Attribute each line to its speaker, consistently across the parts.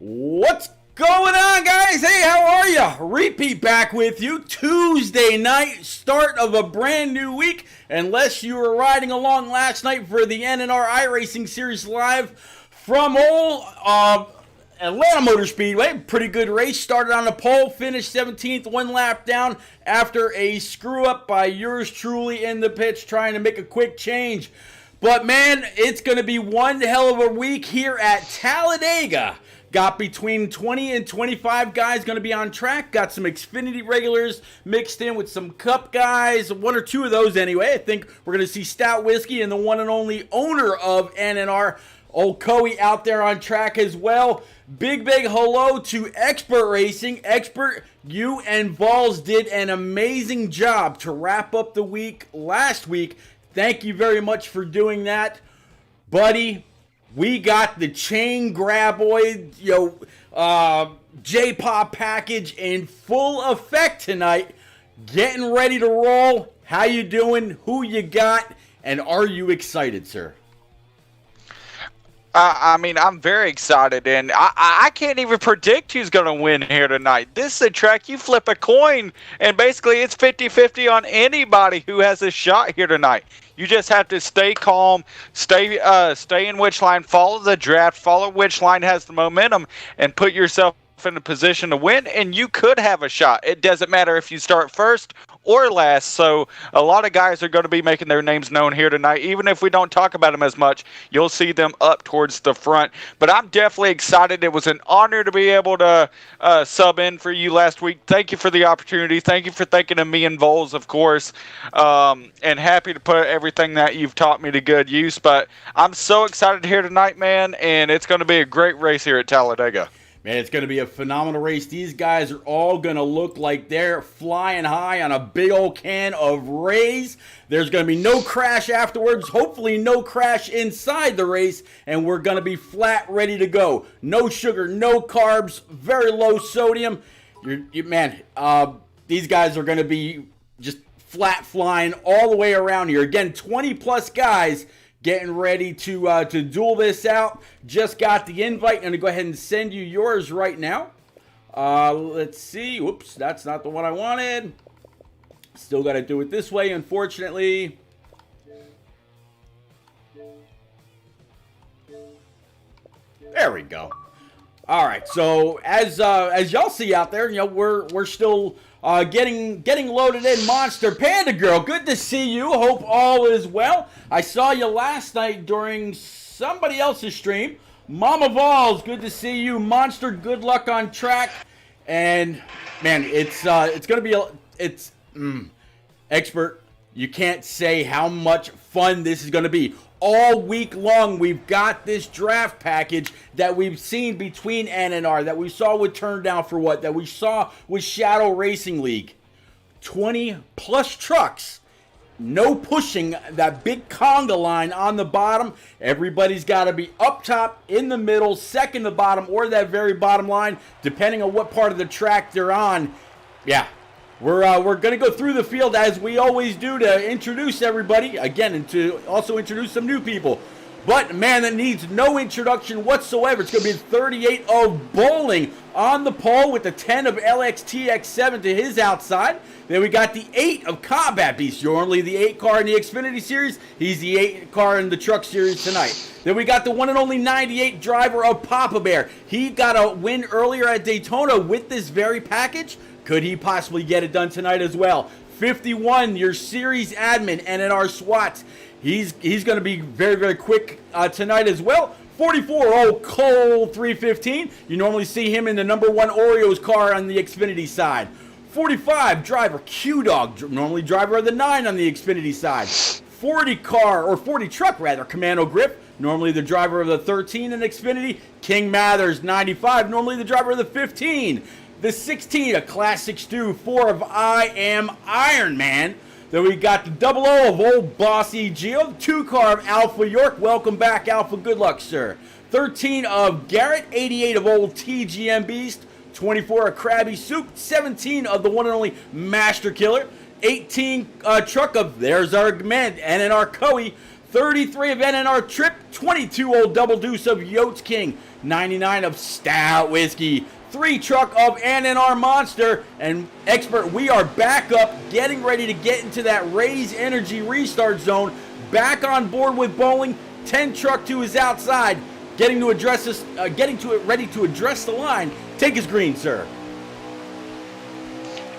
Speaker 1: What's going on, guys? Hey, how are you? Repeat back with you. Tuesday night, start of a brand new week. Unless you were riding along last night for the NNR iRacing Series Live from old Atlanta Motor Speedway. Pretty good race. Started on the pole, finished 17th, one lap down after a screw up by yours truly in the pits trying to make a quick change. But man, it's going to be one hell of a week here at Talladega. Got between 20 and 25 guys going to be on track. Got some Xfinity regulars mixed in with some Cup guys. One or two of those anyway. I think we're going to see Stout Whiskey and the one and only owner of NNR, old Coey, out there on track as well. Big hello to Expert Racing. Expert, you and Vols did an amazing job to wrap up the week last week. Thank you very much for doing that, buddy. We got the chain graboid, J-Pop package in full effect tonight. Getting ready to roll. How you doing? Who you got? And are you excited, sir?
Speaker 2: I'm very excited, and I can't even predict who's going to win here tonight. This is a track you flip a coin, and basically it's 50-50 on anybody who has a shot here tonight. You just have to stay calm, stay in which line, follow the draft, follow which line has the momentum, and put yourself in a position to win, and you could have a shot. It doesn't matter if you start first or last. So a lot of guys are going to be making their names known here tonight. Even if we don't talk about them as much, you'll see them up towards the front. But I'm definitely excited. It was an honor to be able to sub in for you last week. Thank you for the opportunity. Thank you for thinking of me and Vols, of course. And happy to put everything that you've taught me to good use. But I'm so excited here tonight, man, and it's going to be a great race here at Talladega.
Speaker 1: Man, it's going to be a phenomenal race. These guys are all going to look like they're flying high on a big old can of Rays. There's going to be no crash afterwards. Hopefully no crash inside the race. And we're going to be flat ready to go. No sugar, no carbs, very low sodium. These guys are going to be just flat flying all the way around here. Again, 20 plus guys getting ready to duel this out. Just got the invite. I'm going to go ahead and send you yours right now. Let's see. Whoops, that's not the one I wanted. Still got to do it this way, unfortunately. There we go. All right. So as y'all see out there, we're still getting loaded in. Monster Panda Girl, good to see you. Hope all is well. I saw you last night during somebody else's stream. Mama Vols, good to see you. Monster, good luck on track. And man, it's gonna be Expert. You can't say how much fun this is gonna be. All week long, we've got this draft package that we've seen between NNR, that we saw with Turn Down for What, that we saw with Shadow Racing League. 20 plus trucks. No pushing that big conga line on the bottom. Everybody's got to be up top, in the middle, second to bottom, or that very bottom line, depending on what part of the track they're on. Yeah. We're going to go through the field as we always do to introduce everybody, again, and to also introduce some new people. But, man, that needs no introduction whatsoever. It's going to be 38 of Bowling on the pole with the 10 of LXTX7 to his outside. Then we got the 8 of Combat Beast. Normally the 8 car in the Xfinity Series. He's the 8 car in the Truck Series tonight. Then we got the one and only 98 driver of Papa Bear. He got a win earlier at Daytona with this very package. Could he possibly get it done tonight as well? 51, your series admin, NNR SWAT. He's going to be very quick tonight as well. 44, old Cole 315. You normally see him in the number 1 Oreos car on the Xfinity side. 45, driver Q-Dog, normally driver of the 9 on the Xfinity side. 40 truck rather, Commando Grip, normally the driver of the 13 in Xfinity. King Mathers, 95, normally the driver of the 15. The 16, a Classic Stew, 4 of I Am Iron Man. Then we got the 00 of Old Bossy Geo, 2 car of Alpha York. Welcome back, Alpha. Good luck, sir. 13 of Garrett, 88 of Old TGM Beast, 24 of Krabby Soup, 17 of the one and only Master Killer, 18 truck of There's Our Man, NNR Coey, 33 of NNR Trip, 22 Old Double Deuce of Yotes King, 99 of Stout Whiskey, 3 truck of NNR Monster, and Expert, we are back up, getting ready to get into that Raise Energy restart zone, back on board with bowling. 10 truck 2 is outside, getting to it ready to address the line. Take his green, sir.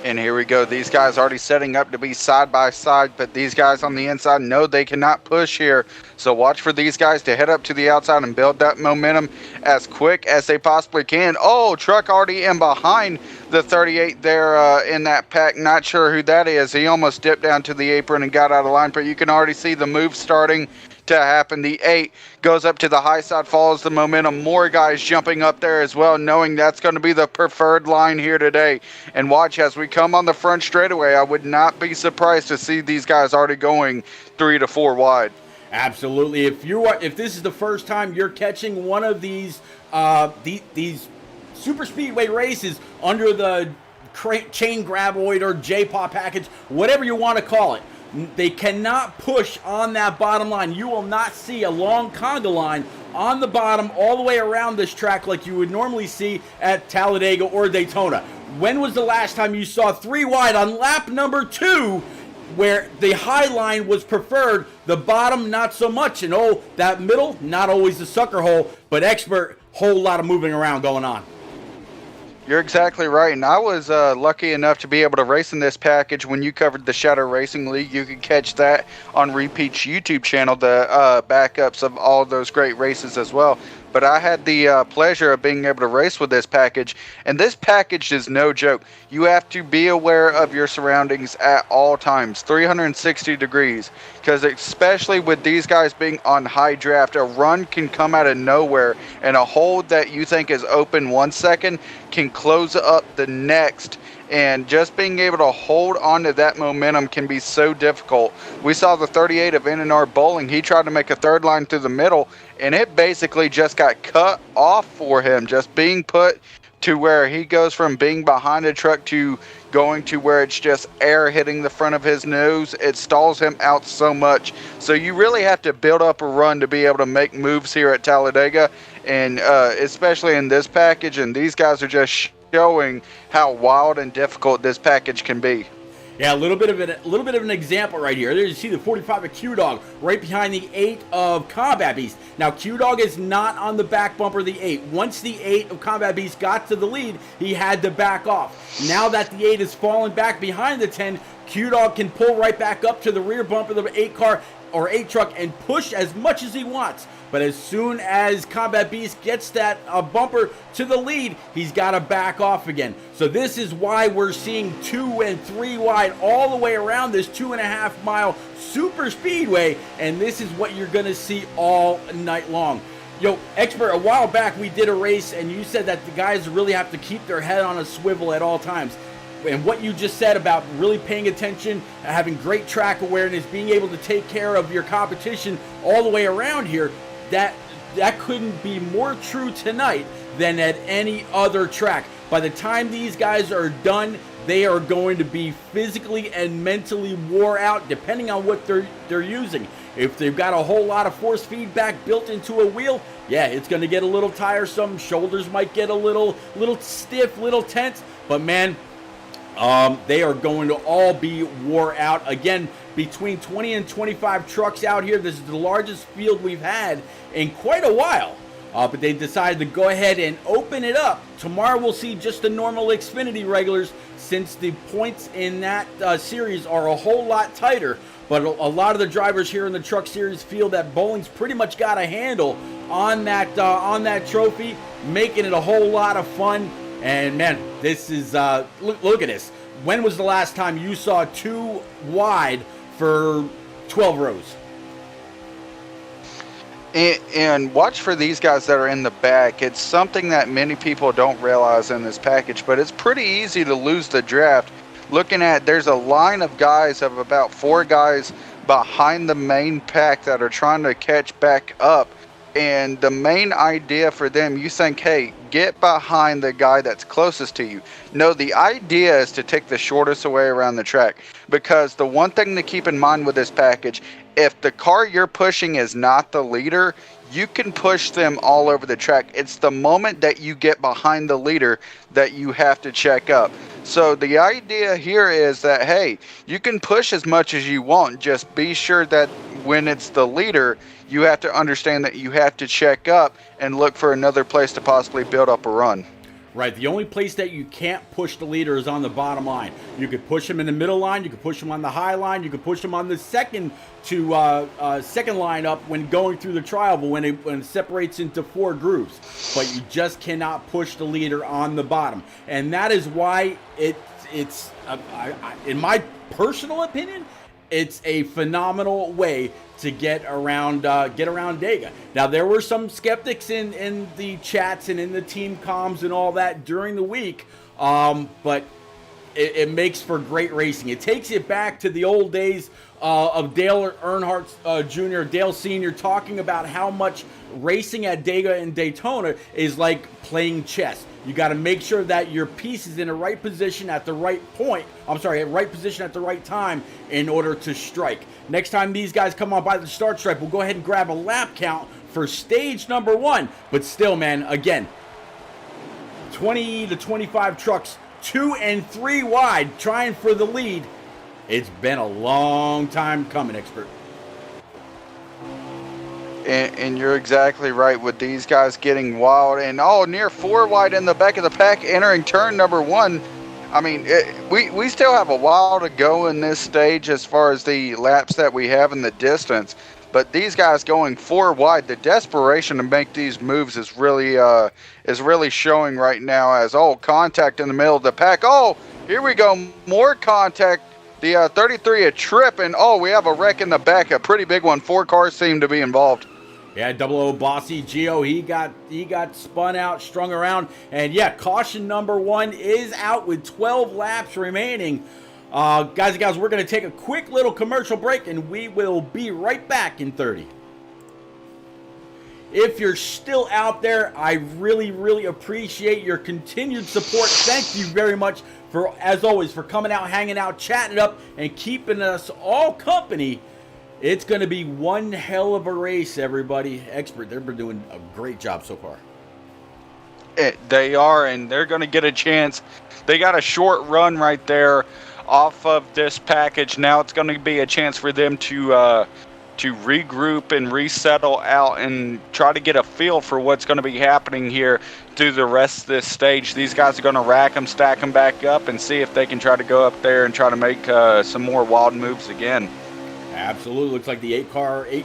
Speaker 2: And here we go. These guys already setting up to be side by side, but these guys on the inside know they cannot push here. So watch for these guys to head up to the outside and build that momentum as quick as they possibly can. Oh, truck already in behind the 38 there in that pack. Not sure who that is. He almost dipped down to the apron and got out of line, but you can already see the move starting to happen. The 8 goes up to the high side, follows the momentum. More guys jumping up there as well, knowing that's going to be the preferred line here today. And watch as we come on the front straightaway, I would not be surprised to see these guys already going 3 to 4 wide.
Speaker 1: Absolutely. If this is the first time you're catching one of these super speedway races under the chain graboid or J-Pop package, whatever you want to call it, they cannot push on that bottom line. You will not see a long conga line on the bottom all the way around this track like you would normally see at Talladega or Daytona. When was the last time you saw 3 wide on lap number 2 where the high line was preferred, the bottom not so much, and oh, that middle, not always the sucker hole, but Expert, whole lot of moving around going on.
Speaker 2: You're exactly right, and I was lucky enough to be able to race in this package when you covered the Shadow Racing League. You could catch that on Repeat's YouTube channel, the backups of all of those great races as well. But I had the pleasure of being able to race with this package, and this package is no joke. You have to be aware of your surroundings at all times, 360 degrees, because especially with these guys being on high draft, a run can come out of nowhere, and a hold that you think is open 1 second can close up the next. And just being able to hold on to that momentum can be so difficult. We saw the 38 of NNR Bowling. He tried to make a third line through the middle, and it basically just got cut off for him, just being put to where he goes from being behind a truck to going to where it's just air hitting the front of his nose. It stalls him out so much. So you really have to build up a run to be able to make moves here at Talladega, and especially in this package. And these guys are just showing how wild and difficult this package can be.
Speaker 1: Yeah, a little bit of an example right here. There you see the 45 of Q-Dog right behind the 8 of Combat Beast. Now, Q-Dog is not on the back bumper of the 8. Once the 8 of Combat Beast got to the lead, he had to back off. Now that the 8 is falling back behind the 10, Q-Dog can pull right back up to the rear bumper of the 8 car or 8 truck and push as much as he wants. But as soon as Combat Beast gets that bumper to the lead, he's got to back off again. So this is why we're seeing 2 and 3 wide all the way around this 2.5 mile super speedway. And this is what you're going to see all night long. Yo, Expert, a while back we did a race and you said that the guys really have to keep their head on a swivel at all times. And what you just said about really paying attention, having great track awareness, being able to take care of your competition all the way around here, that couldn't be more true tonight than at any other track. By the time these guys are done, they are going to be physically and mentally wore out, depending on what they're using. If they've got a whole lot of force feedback built into a wheel, yeah, it's going to get a little tiresome. Shoulders might get a little stiff, little tense. But man, they are going to all be wore out. Again, between 20 and 25 trucks out here. This is the largest field we've had in quite a while. But they decided to go ahead and open it up. Tomorrow we'll see just the normal Xfinity regulars, since the points in that series are a whole lot tighter. But a lot of the drivers here in the Truck Series feel that bowling's pretty much got a handle on that trophy, making it a whole lot of fun. And man, this is look at this. When was the last time you saw 2 wide for 12 rows?
Speaker 2: And watch for these guys that are in the back. It's something that many people don't realize in this package, but it's pretty easy to lose the draft. Looking at, there's a line of guys of about 4 guys behind the main pack that are trying to catch back up And the main idea for them, you think, hey, get behind the guy that's closest to you. No, the idea is to take the shortest way around the track. Because the one thing to keep in mind with this package, if the car you're pushing is not the leader, you can push them all over the track. It's the moment that you get behind the leader that you have to check up. So the idea here is that, hey, you can push as much as you want. Just be sure that when it's the leader, you have to understand that you have to check up and look for another place to possibly build up a run.
Speaker 1: Right. The only place that you can't push the leader is on the bottom line. You could push him in the middle line. You could push him on the high line. You could push him on the second line up when going through the trial, but when it separates into 4 groups. But you just cannot push the leader on the bottom, and that is why it's in my personal opinion, it's a phenomenal way to get around Dega. Now, there were some skeptics in the chats and in the team comms and all that during the week, but it makes for great racing. It takes it back to the old days of Dale Earnhardt Jr., Dale Sr., talking about how much racing at Dega and Daytona is like playing chess. You got to make sure that your piece is in the right position at the right point. Right position at the right time in order to strike. Next time these guys come on by the start stripe, we'll go ahead and grab a lap count for stage number 1. But still, man, again, 20 to 25 trucks, 2 and 3 wide, trying for the lead. It's been a long time coming, Expert.
Speaker 2: And you're exactly right with these guys getting wild and near 4 wide in the back of the pack entering turn number 1. I mean, we still have a while to go in this stage as far as the laps that we have in the distance. But these guys going 4 wide, the desperation to make these moves is really showing right now as contact in the middle of the pack. Here we go, more contact. The 33 a trip, and we have a wreck in the back, a pretty big one. 4 cars seem to be involved.
Speaker 1: Yeah, 00 Bossy Gio, he got spun out, strung around, and yeah, caution number 1 is out with 12 laps remaining. Guys and gals, we're going to take a quick little commercial break, and we will be right back in 30. If you're still out there, I really, really appreciate your continued support. Thank you very much for, as always, for coming out, hanging out, chatting it up, and keeping us all company. It's going to be one hell of a race, everybody. Expert, they've been doing a great job so far.
Speaker 2: They are, and they're going to get a chance. They got a short run right there off of this package. Now it's going to be a chance for them to regroup and resettle out and try to get a feel for what's going to be happening here through the rest of this stage. These guys are going to rack them, stack them back up, and see if they can try to go up there and try to make some more wild moves again.
Speaker 1: Absolutely. Looks like the 8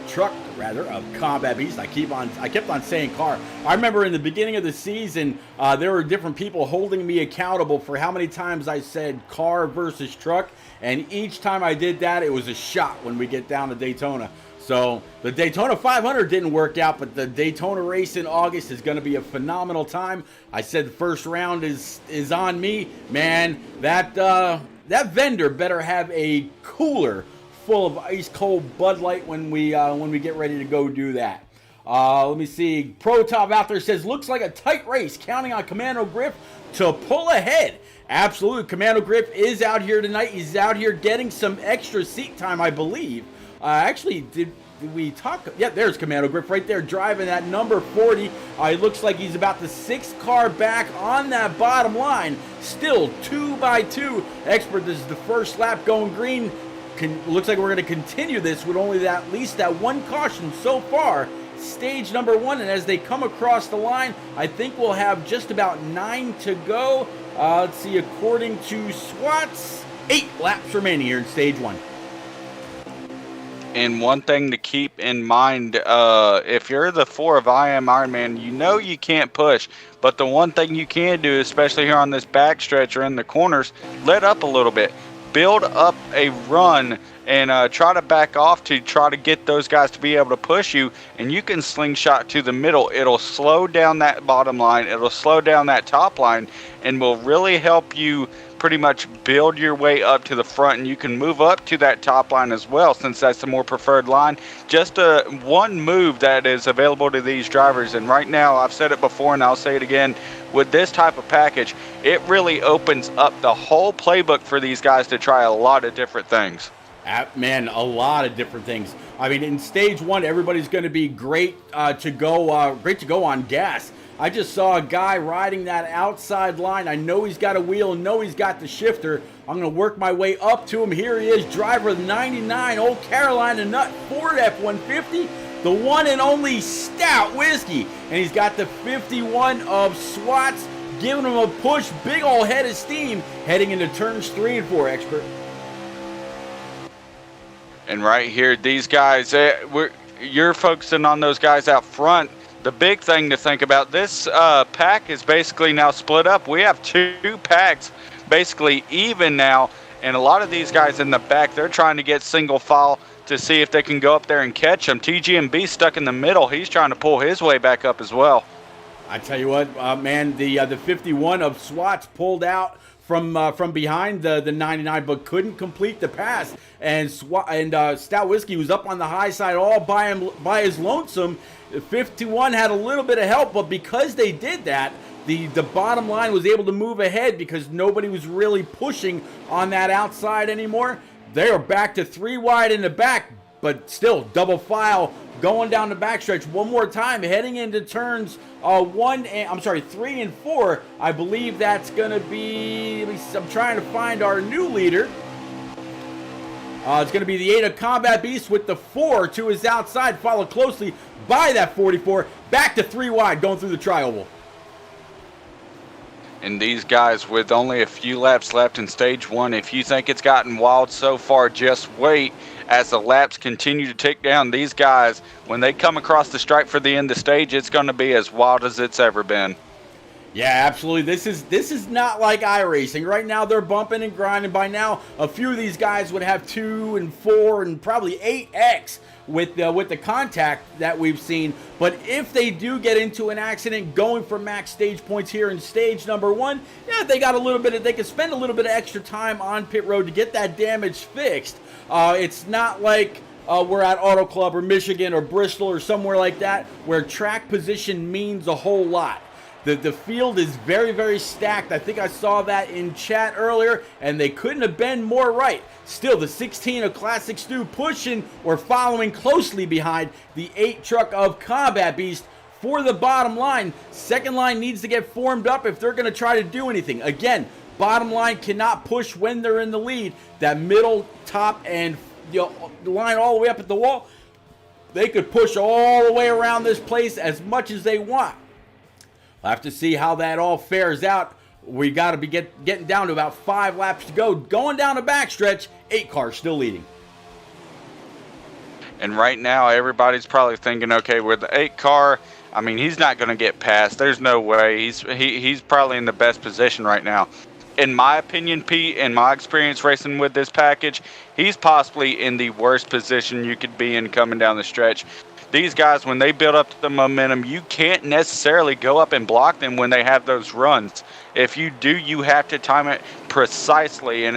Speaker 1: truck of Combat Beast. I kept on saying car. I remember in the beginning of the season, there were different people holding me accountable for how many times I said car versus truck. And each time I did that, it was a shot when we get down to Daytona. So the Daytona 500 didn't work out, but the Daytona race in August is going to be a phenomenal time. I said the first round is on me. Man, that vendor better have a cooler full of ice cold Bud Light when we get ready to go do that. Let me see. Pro Top out there says, looks like a tight race, counting on Commando Griff to pull ahead. Absolutely. Commando Griff is out here tonight. He's out here getting some extra seat time, I believe. Actually, did we talk? Yeah, there's Commando Griff right there driving that number 40. It looks like he's about the 6th car back on that bottom line. Still 2 by 2. Expert, this is the first lap going green. Looks like we're going to continue this with only at least that 1 caution so far. Stage number 1, and as they come across the line, I think we'll have just about 9 to go. Let's see, according to SWATs, 8 laps remaining here in stage 1.
Speaker 2: And one thing to keep in mind, if you're the 4 of I Am Iron Man, you know you can't push. But the one thing you can do, especially here on this backstretch or in the corners, let up a little bit. Build up a run and try to back off to try to get those guys to be able to push you, and you can slingshot to the middle. It'll slow down that bottom line, it'll slow down that top line, and will really help you pretty much build your way up to the front, and you can move up to that top line as well, since that's the more preferred line. Just one move that is available to these drivers, and right now, I've said it before and I'll say it again, with this type of package, it really opens up the whole playbook for these guys to try a lot of different things.
Speaker 1: Man, a lot of different things. I mean, in stage one, everybody's going to be great to go on gas. I just saw a guy riding that outside line. I know he's got a wheel, know he's got the shifter. I'm going to work my way up to him. Here he is, driver of 99, Old Carolina Nut Ford F-150, the one and only Stout Whiskey. And he's got the 51 of Swats, giving him a push, big old head of steam, heading into turns 3 and 4, expert.
Speaker 2: And right here, these guys, you're focusing on those guys out front. The big thing to think about, this pack is basically now split up. We have 2 packs basically even now, and a lot of these guys in the back, they're trying to get single file to see if they can go up there and catch them. TGMB stuck in the middle. He's trying to pull his way back up as well.
Speaker 1: I tell you what, man, the 51 of Swats pulled out from behind the 99, but couldn't complete the pass. And Stout Whiskey was up on the high side all by his lonesome. 51 had a little bit of help, but because they did that, the bottom line was able to move ahead because nobody was really pushing on that outside anymore. They are back to 3 wide in the back, but still double file going down the backstretch one more time, heading into turns 3 and 4. I believe that's going to be, I'm trying to find our new leader. It's going to be the 8 of Combat Beast with the 4 to his outside, followed closely by that 44. Back to 3 wide, going through the tri-oval.
Speaker 2: And these guys, with only a few laps left in stage 1, if you think it's gotten wild so far, just wait. As the laps continue to tick down, these guys, when they come across the stripe for the end of the stage, it's going to be as wild as it's ever been.
Speaker 1: Yeah, absolutely. This is not like iRacing. Right now, they're bumping and grinding. By now, a few of these guys would have 2 and 4 and probably 8x with the contact that we've seen. But if they do get into an accident going for max stage points here in stage number 1, yeah, they can spend a little bit of extra time on pit road to get that damage fixed. It's not like we're at Auto Club or Michigan or Bristol or somewhere like that where track position means a whole lot. The field is very, very stacked. I think I saw that in chat earlier, and they couldn't have been more right. Still, the 16 of Classic Stu pushing or following closely behind the 8 truck of Combat Beast for the bottom line. Second line needs to get formed up if they're going to try to do anything. Again, bottom line cannot push when they're in the lead. That middle, top, and the line all the way up at the wall, they could push all the way around this place as much as they want. We'll have to see how that all fares out. We got to be getting down to about 5 laps to go. Going down the backstretch, 8 cars still leading.
Speaker 2: And right now, everybody's probably thinking, okay, with the 8 car, I mean, he's not going to get past. There's no way. He's probably in the best position right now. In my opinion, Pete, in my experience racing with this package, he's possibly in the worst position you could be in coming down the stretch. These guys, when they build up the momentum, you can't necessarily go up and block them when they have those runs. If you do, you have to time it precisely, and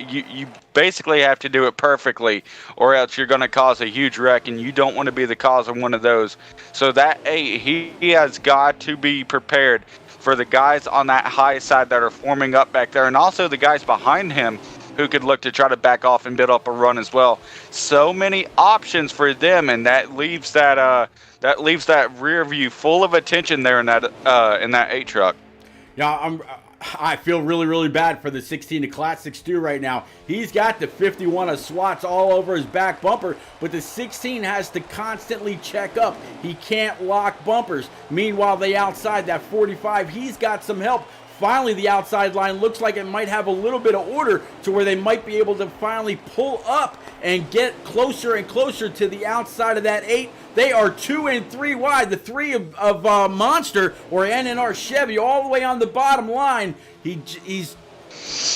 Speaker 2: you basically have to do it perfectly, or else you're going to cause a huge wreck, and you don't want to be the cause of one of those. So that 8, he has got to be prepared for the guys on that high side that are forming up back there, and also the guys behind him who could look to try to back off and build up a run as well. So many options for them, and that leaves that rear view full of attention there in that 8 truck.
Speaker 1: Yeah, I feel really, really bad for the 16 of Classic Stu right now. He's got the 51 of Swats all over his back bumper, but the 16 has to constantly check up. He can't lock bumpers. Meanwhile, the outside, that 45, he's got some help. Finally, the outside line looks like it might have a little bit of order to where they might be able to finally pull up and get closer and closer to the outside of that 8. They are 2 and 3 wide. The 3 of Monster or NNR Chevy all the way on the bottom line. He's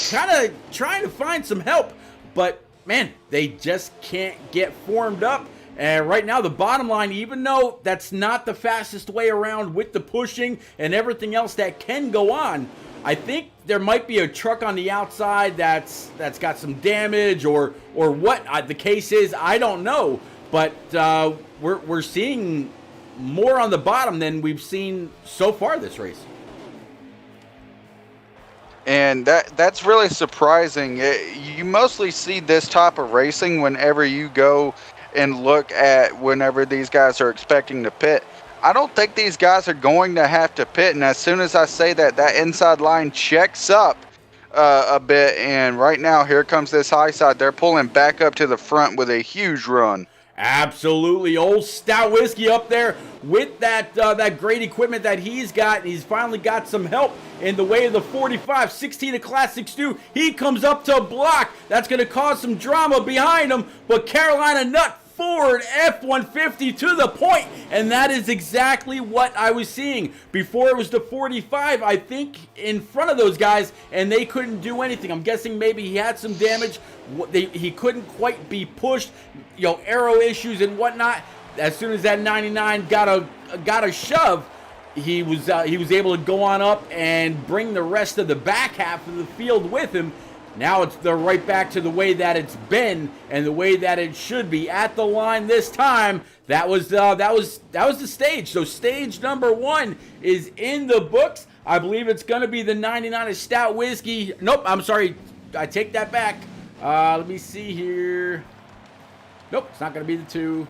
Speaker 1: kind of trying to find some help, but man, they just can't get formed up. And right now, the bottom line, even though that's not the fastest way around with the pushing and everything else that can go on, I think there might be a truck on the outside that's got some damage or what the case is. I don't know, but we're seeing more on the bottom than we've seen so far this race.
Speaker 2: And that's really surprising. You mostly see this type of racing whenever you go and look at whenever these guys are expecting to pit. I don't think these guys are going to have to pit, and as soon as I say that, that inside line checks up a bit, and right now here comes this high side. They're pulling back up to the front with a huge run.
Speaker 1: Absolutely. Old Stout Whiskey up there with that great equipment that he's got. He's finally got some help in the way of the 45, 16 of Classic Stu. He comes up to a block. That's going to cause some drama behind him, but Carolina Nut Ford F-150 to the point, and that is exactly what I was seeing. Before it was the 45, I think, in front of those guys, and they couldn't do anything. I'm guessing maybe he had some damage. He couldn't quite be pushed, aero issues and whatnot. As soon as that 99 got a shove, he was able to go on up and bring the rest of the back half of the field with him. Now they're right back to the way that it's been and the way that it should be at the line this time. That was the stage. So stage number 1 is in the books. I believe it's going to be the 99 of Stout Whiskey. Nope, I'm sorry. I take that back. Let me see here. Nope, it's not going to be the 2.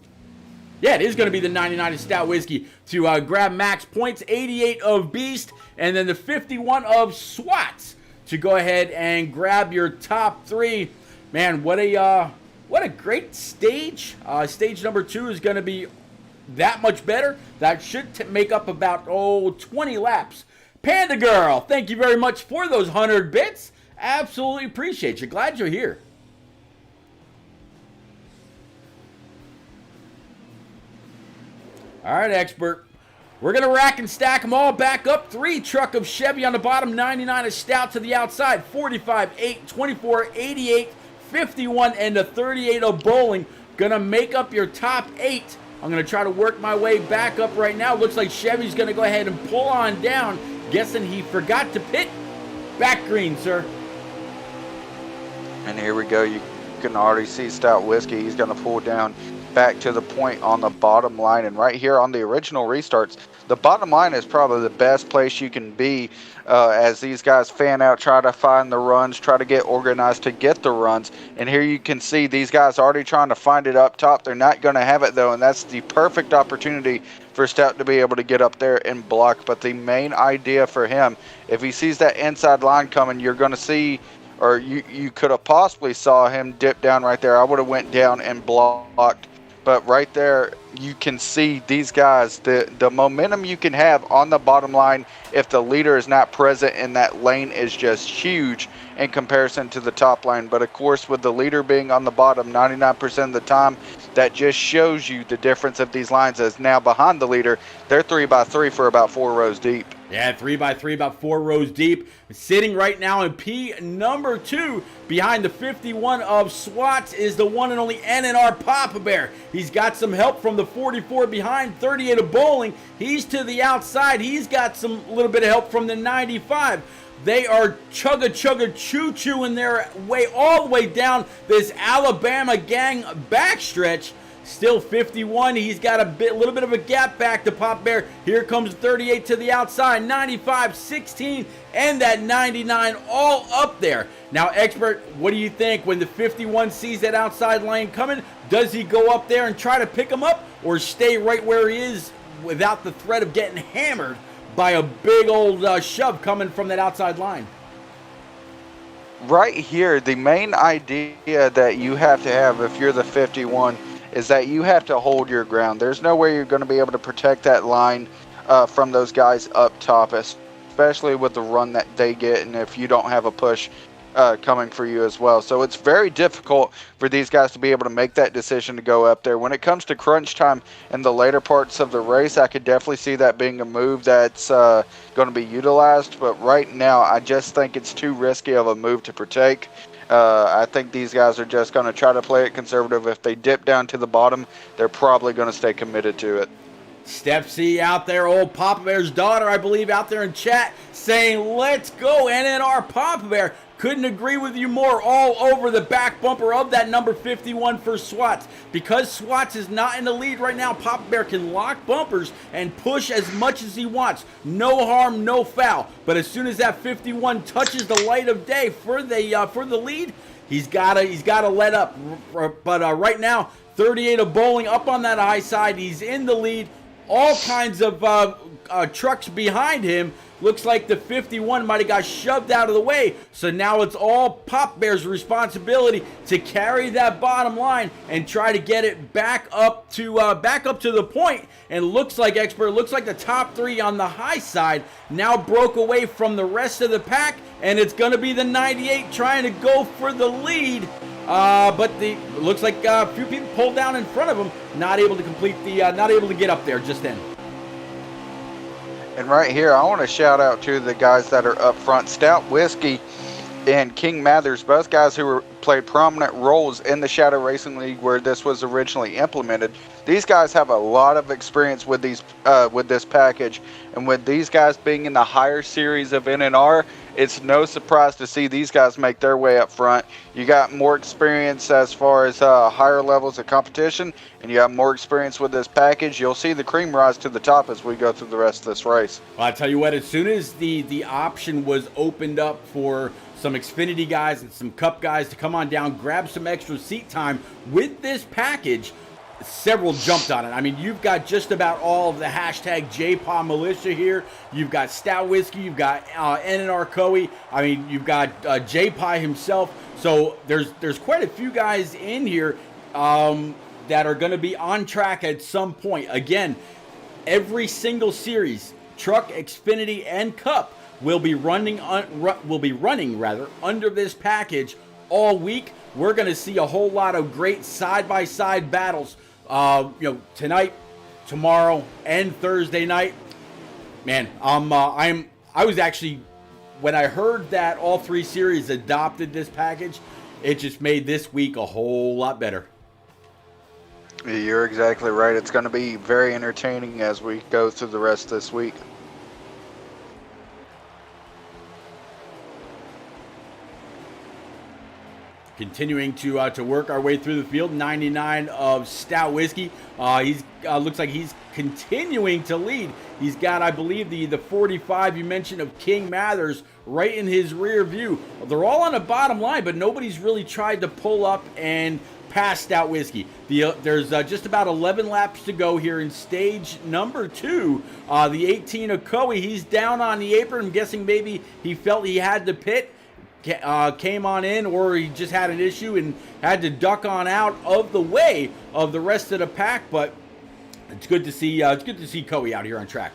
Speaker 1: Yeah, it is going to be the 99 of Stout Whiskey to grab max points, 88 of Beast, and then the 51 of Swats to go ahead and grab your top 3. Man, what a great stage. Stage number 2 is going to be that much better. That should make up about 20 laps. Panda Girl, thank you very much for those 100 bits. Absolutely appreciate you. Glad you're here. All right, expert. We're going to rack and stack them all back up. 3 truck of Chevy on the bottom, 99 of Stout to the outside, 45, 8, 24, 88, 51, and the 38 of Bowling. Going to make up your top 8. I'm going to try to work my way back up right now. Looks like Chevy's going to go ahead and pull on down. Guessing he forgot to pit. Back green, sir.
Speaker 2: And here we go. You can already see Stout Whiskey. He's going to pull down back to the point on the bottom line. And right here on the original restarts, the bottom line is probably the best place you can be as these guys fan out, try to find the runs, try to get organized to get the runs. And here you can see these guys already trying to find it up top. They're not going to have it, though, and that's the perfect opportunity for Stout to be able to get up there and block. But the main idea for him, if he sees that inside line coming, you're going to see, or you could have possibly saw him dip down right there. I would have went down and blocked. But right there, you can see these guys, the momentum you can have on the bottom line if the leader is not present in that lane is just huge in comparison to the top line. But, of course, with the leader being on the bottom 99% of the time, that just shows you the difference of these lines. As now behind the leader, they're 3x3 for about 4 rows deep.
Speaker 1: Yeah, 3x3, about 4 rows deep. Sitting right now in P number 2 behind the 51 of Swats is the one and only NNR Papa Bear. He's got some help from the 44 behind, 38 of Bowling. He's to the outside. He's got some little bit of help from the 95. They are choo-chooing their way all the way down this Alabama gang backstretch. Still 51. He's got a little bit of a gap back to Pop Bear. Here comes 38 to the outside, 95, 16, and that 99 all up there. Now, expert, what do you think when the 51 sees that outside lane coming? Does he go up there and try to pick him up, or stay right where he is without the threat of getting hammered by a big old shove coming from that outside line?
Speaker 2: Right here, the main idea that you have to have if you're the 51 is that you have to hold your ground. There's no way you're going to be able to protect that line from those guys up top, especially with the run that they get, and if you don't have a push coming for you as well. So it's very difficult for these guys to be able to make that decision to go up there. When it comes to crunch time in the later parts of the race, I could definitely see that being a move that's going to be utilized. But right now, I just think it's too risky of a move to partake. I think these guys are just going to try to play it conservative. If they dip down to the bottom, they're probably going to stay committed to it.
Speaker 1: Step C out there, old Papa Bear's daughter, I believe, out there in chat saying, let's go, NNR Papa Bear. Couldn't agree with you more. All over the back bumper of that number 51 for Swats. Because Swats is not in the lead right now, Papa Bear can lock bumpers and push as much as he wants. No harm, no foul. But as soon as that 51 touches the light of day for the lead, he's gotta let up. But right now, 38 of Bowling up on that high side. He's in the lead. All kinds of trucks behind him. Looks like the 51 might have got shoved out of the way. So now it's all Pop Bear's responsibility to carry that bottom line and try to get it back up to the point. And looks like the top three on the high side now broke away from the rest of the pack, and it's going to be the 98 trying to go for the lead. But looks like a few people pulled down in front of him, not able to get up there just then.
Speaker 2: And right here, I want to shout out to the guys that are up front. Stout Whiskey and King Mathers, both guys who played prominent roles in the Shadow Racing League where this was originally implemented. These guys have a lot of experience with this package, and with these guys being in the higher series of NNR, it's no surprise to see these guys make their way up front. You got more experience as far as higher levels of competition, and you have more experience with this package. You'll see the cream rise to the top as we go through the rest of this race.
Speaker 1: Well, I tell you what, as soon as the option was opened up for some Xfinity guys and some Cup guys to come on down, grab some extra seat time with this package, several jumped on it. I mean, you've got just about all of the hashtag JPA militia here. You've got Stout Whiskey, you've got NNR Coey. I mean, you've got JPA himself. So there's quite a few guys in here that are going to be on track at some point. Again, every single series, Truck, Xfinity, and Cup will be running under this package all week. We're going to see a whole lot of great side-by-side battles. Tonight, tomorrow, and Thursday night. Man, I was actually, when I heard that all three series adopted this package, it just made this week a whole lot better.
Speaker 2: You're exactly right. It's going to be very entertaining as we go through the rest of this week.
Speaker 1: Continuing to work our way through the field, 99 of Stout Whiskey. He's looks like he's continuing to lead. He's got, I believe, the 45 you mentioned of King Mathers right in his rear view. They're all on the bottom line, but nobody's really tried to pull up and pass Stout Whiskey. There's just about 11 laps to go here in stage number 2. The 18 of Coey, he's down on the apron. I'm guessing maybe he felt he had to pit. Came on in, or he just had an issue and had to duck on out of the way of the rest of the pack. But it's good to see Coey out here on track.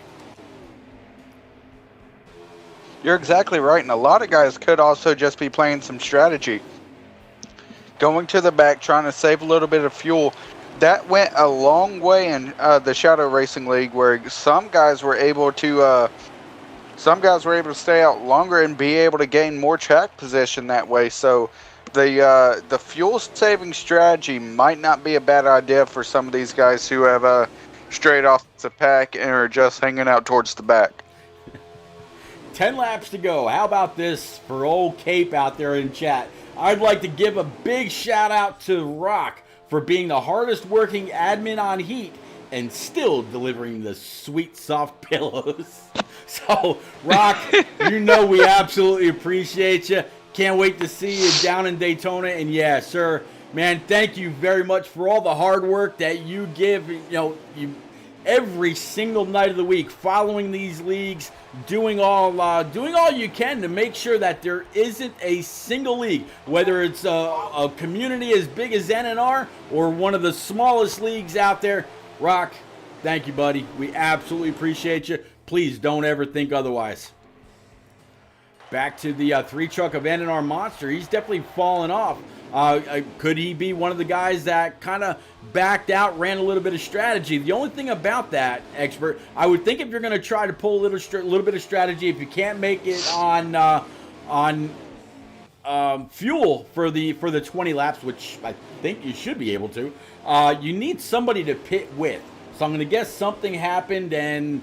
Speaker 2: You're exactly right, and a lot of guys could also just be playing some strategy, going to the back, trying to save a little bit of fuel. That went a long way in the Shadow Racing League, where some guys were able to stay out longer and be able to gain more track position that way. So the fuel saving strategy might not be a bad idea for some of these guys who have strayed off the pack and are just hanging out towards the back.
Speaker 1: 10 laps to go. How about this for old Cape out there in chat? I'd like to give a big shout out to Rock for being the hardest working admin on Heat and still delivering the sweet soft pillows. So, Rock, you know we absolutely appreciate you. Can't wait to see you down in Daytona. And yeah, sir, man, thank you very much for all the hard work that you give, you every single night of the week, following these leagues, doing all you can to make sure that there isn't a single league, whether it's a community as big as NNR or one of the smallest leagues out there. Rock, thank you, buddy. We absolutely appreciate you. Please don't ever think otherwise. Back to the 3-truck of NNR Monster. He's definitely fallen off. Could he be one of the guys that kind of backed out, ran a little bit of strategy? The only thing about that, Expert, I would think if you're going to try to pull a little bit of strategy, if you can't make it on fuel for the 20 laps, which I think you should be able to, you need somebody to pit with. So I'm going to guess something happened and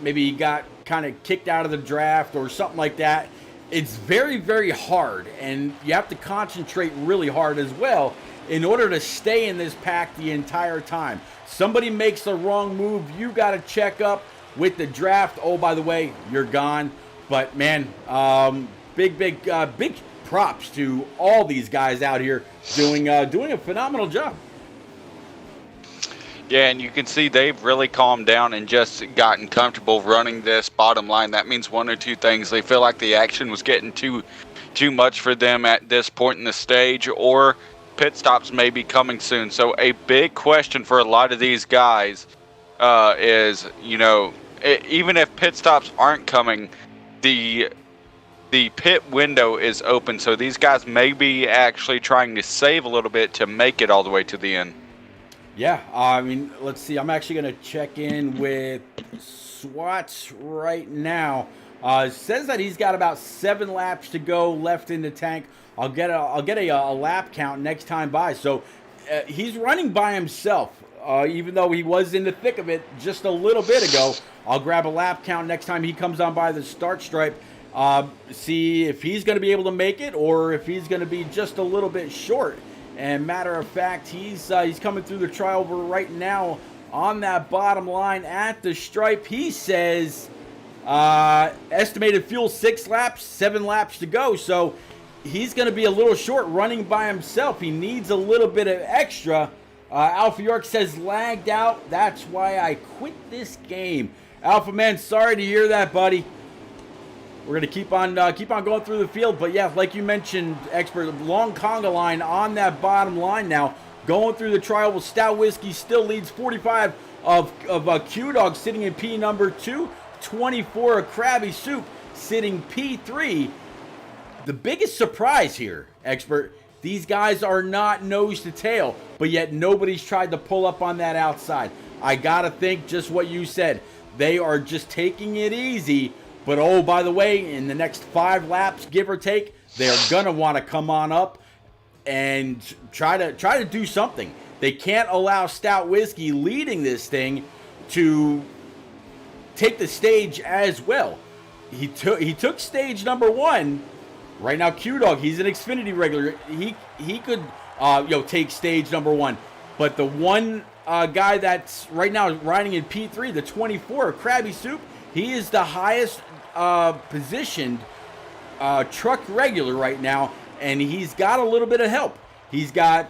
Speaker 1: maybe he got kind of kicked out of the draft or something like that. It's very, very hard, and you have to concentrate really hard as well in order to stay in this pack the entire time. Somebody makes the wrong move, you got to check up with the draft. Oh, by the way, you're gone. But man, big props to all these guys out here doing a phenomenal job.
Speaker 2: Yeah, and you can see they've really calmed down and just gotten comfortable running this. Bottom line, that means one or two things. They feel like the action was getting too much for them at this point in the stage, or pit stops may be coming soon. So a big question for a lot of these guys is, even if pit stops aren't coming, the pit window is open. So these guys may be actually trying to save a little bit to make it all the way to the end.
Speaker 1: Yeah, I mean, let's see. I'm actually going to check in with Swats right now. It says that he's got about 7 laps to go left in the tank. I'll get a lap count next time by. So he's running by himself, even though he was in the thick of it just a little bit ago. I'll grab a lap count next time he comes on by the start stripe. See if he's going to be able to make it or if he's going to be just a little bit short. And matter of fact, he's coming through the trioval right now on that bottom line at the stripe. He says estimated fuel 6 laps, 7 laps to go. So he's going to be a little short running by himself. He needs a little bit of extra. Alpha York says lagged out. That's why I quit this game. Alpha man, sorry to hear that, buddy. We're going to keep on going through the field. But, yeah, like you mentioned, expert, long conga line on that bottom line now. Going through the trial with Stout Whiskey still leads 45 of Q-Dog sitting in P number 2. 24 of Krabby Soup sitting P3. The biggest surprise here, expert, these guys are not nose to tail. But yet nobody's tried to pull up on that outside. I got to think just what you said. They are just taking it easy. But, oh, by the way, in the next 5 laps, give or take, they're going to want to come on up and try to do something. They can't allow Stout Whiskey leading this thing to take the stage as well. He took stage number 1. Right now, Q-Dog, he's an Xfinity regular. He could take stage number 1. But the one guy that's right now riding in P3, the 24, Krabby Soup, he is the highest positioned truck regular right now, and he's got a little bit of help. He's got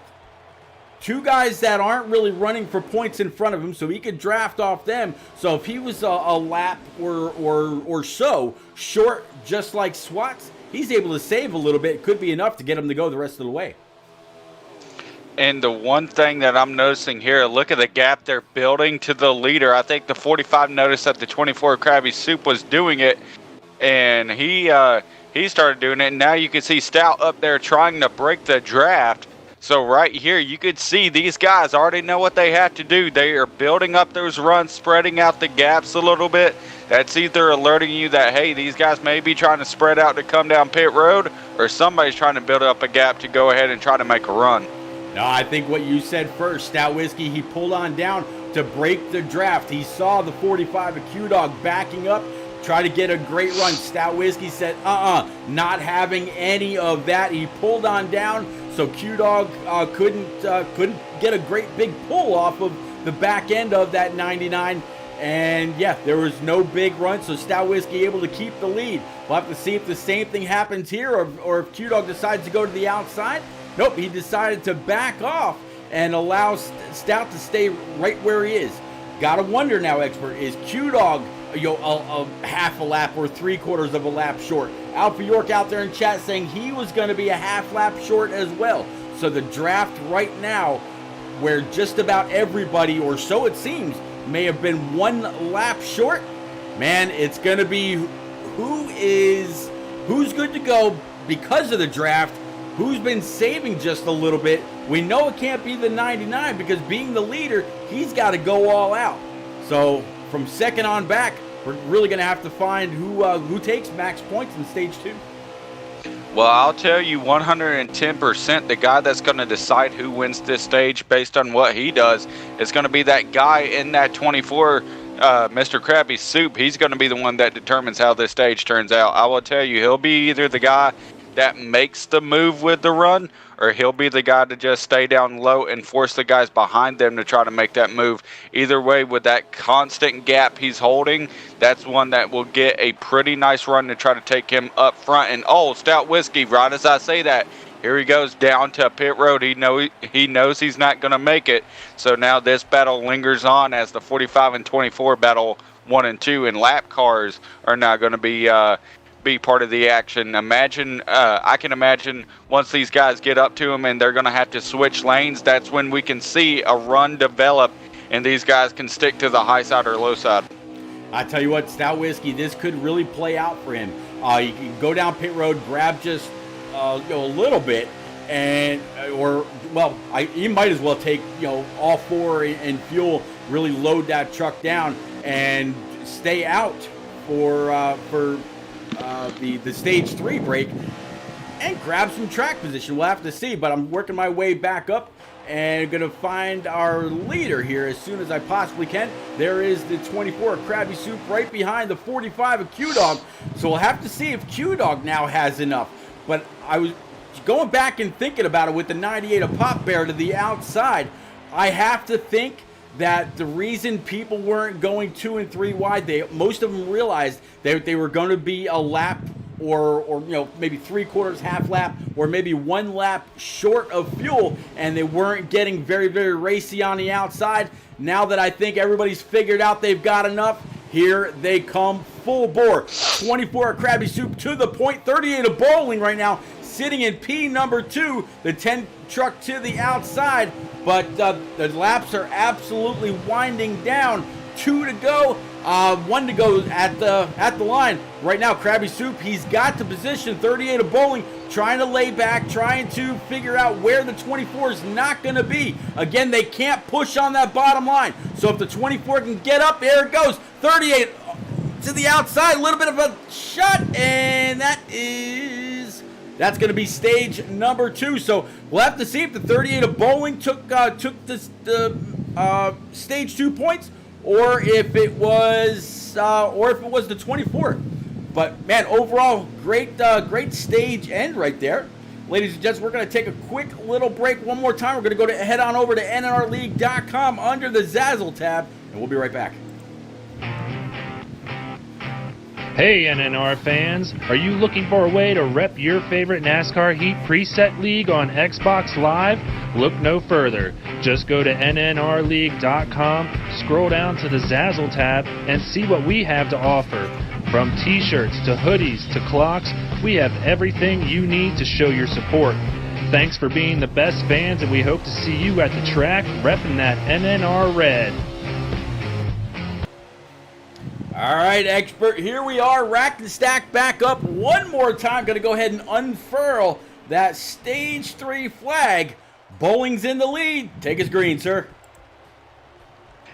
Speaker 1: 2 guys that aren't really running for points in front of him, so he could draft off them. So if he was a lap or so short, just like Swats, he's able to save a little bit. It could be enough to get him to go the rest of the way.
Speaker 2: And the one thing that I'm noticing here, look at the gap they're building to the leader. I think the 45 noticed that the 24 Krabby Soup was doing it, and he started doing it. And now you can see Stout up there trying to break the draft. So right here, you could see these guys already know what they have to do. They are building up those runs, spreading out the gaps a little bit. That's either alerting you that, hey, these guys may be trying to spread out to come down pit road, or somebody's trying to build up a gap to go ahead and try to make a run.
Speaker 1: No, I think what you said first, Stout Whiskey, he pulled on down to break the draft. He saw the 45 of Q-Dog backing up, try to get a great run. Stout Whiskey said, not having any of that. He pulled on down, so Q-Dog couldn't get a great big pull off of the back end of that 99. And, yeah, there was no big run, so Stout Whiskey able to keep the lead. We'll have to see if the same thing happens here or if Q-Dog decides to go to the outside. Nope, he decided to back off and allow Stout to stay right where he is. Gotta wonder now, expert, is Q-Dog a half a lap or 3/4 of a lap short? Alpha York out there in chat saying he was going to be a half lap short as well. So the draft right now, where just about everybody, or so it seems, may have been 1 lap short, man, it's going to be who's good to go because of the draft. Who's been saving just a little bit? We know it can't be the 99 because being the leader, he's got to go all out. So from second on back, we're really going to have to find who takes max points in stage 2.
Speaker 2: Well, I'll tell you 110%, the guy that's going to decide who wins this stage based on what he does is going to be that guy in that 24, Mr. Krabby Soup. He's going to be the one that determines how this stage turns out. I will tell you, he'll be either the guy that makes the move with the run, or he'll be the guy to just stay down low and force the guys behind them to try to make that move. Either way, with that constant gap he's holding, that's one that will get a pretty nice run to try to take him up front. And oh, Stout Whiskey, right as I say that, here he goes down to pit road. He knows he's not going to make it. So now this battle lingers on as the 45 and 24 battle 1 and 2, and lap cars are now going to be part of the action. I can imagine once these guys get up to him and they're going to have to switch lanes, that's when we can see a run develop and these guys can stick to the high side or low side.
Speaker 1: I tell you what, Stout Whiskey, this could really play out for him. You can go down pit road, grab just a little bit, and he might as well take all four in fuel, really load that truck down and stay out for the stage 3 break and grab some track position. We'll have to see, but I'm working my way back up and going to find our leader here as soon as I possibly can. There is the 24 Krabby Soup right behind the 45 of Q-Dog. So we'll have to see if Q-Dog now has enough. But I was going back and thinking about it with the 98 of Pop Bear to the outside. I have to think that the reason people weren't going 2 and 3 wide, most of them realized that they were going to be a lap or maybe 3/4, half lap, or maybe 1 lap short of fuel, and they weren't getting very, very racy on the outside. Now that I think everybody's figured out they've got enough, here they come full bore. 24 Krabby Soup to the point, 38 of Bowling right now, sitting in P number 2, the 10 truck to the outside, but the laps are absolutely winding down. 2 to go, 1 to go at the line. Right now, Krabby Soup, he's got the position, 38 of Bowling, trying to lay back, trying to figure out where the 24 is not going to be. Again, they can't push on that bottom line. So if the 24 can get up, there it goes. 38 to the outside, a little bit of a shot, and that's going to be stage number 2. So we'll have to see if the 38 of Bowling took the stage 2 points, or if it was the 24. But man, overall, great stage end right there. Ladies and gents, we're going to take a quick little break one more time. We're going to head on over to NNRleague.com under the Zazzle tab, and we'll be right back.
Speaker 3: Hey NNR fans, are you looking for a way to rep your favorite NASCAR Heat preset league on Xbox Live? Look no further. Just go to NNRleague.com, scroll down to the Zazzle tab, and see what we have to offer. From t-shirts to hoodies to clocks, we have everything you need to show your support. Thanks for being the best fans, and we hope to see you at the track repping that NNR red.
Speaker 1: All right, expert, here we are, racked and stacked back up one more time. Going to go ahead and unfurl that stage 3 flag. Bowling's in the lead. Take us green, sir.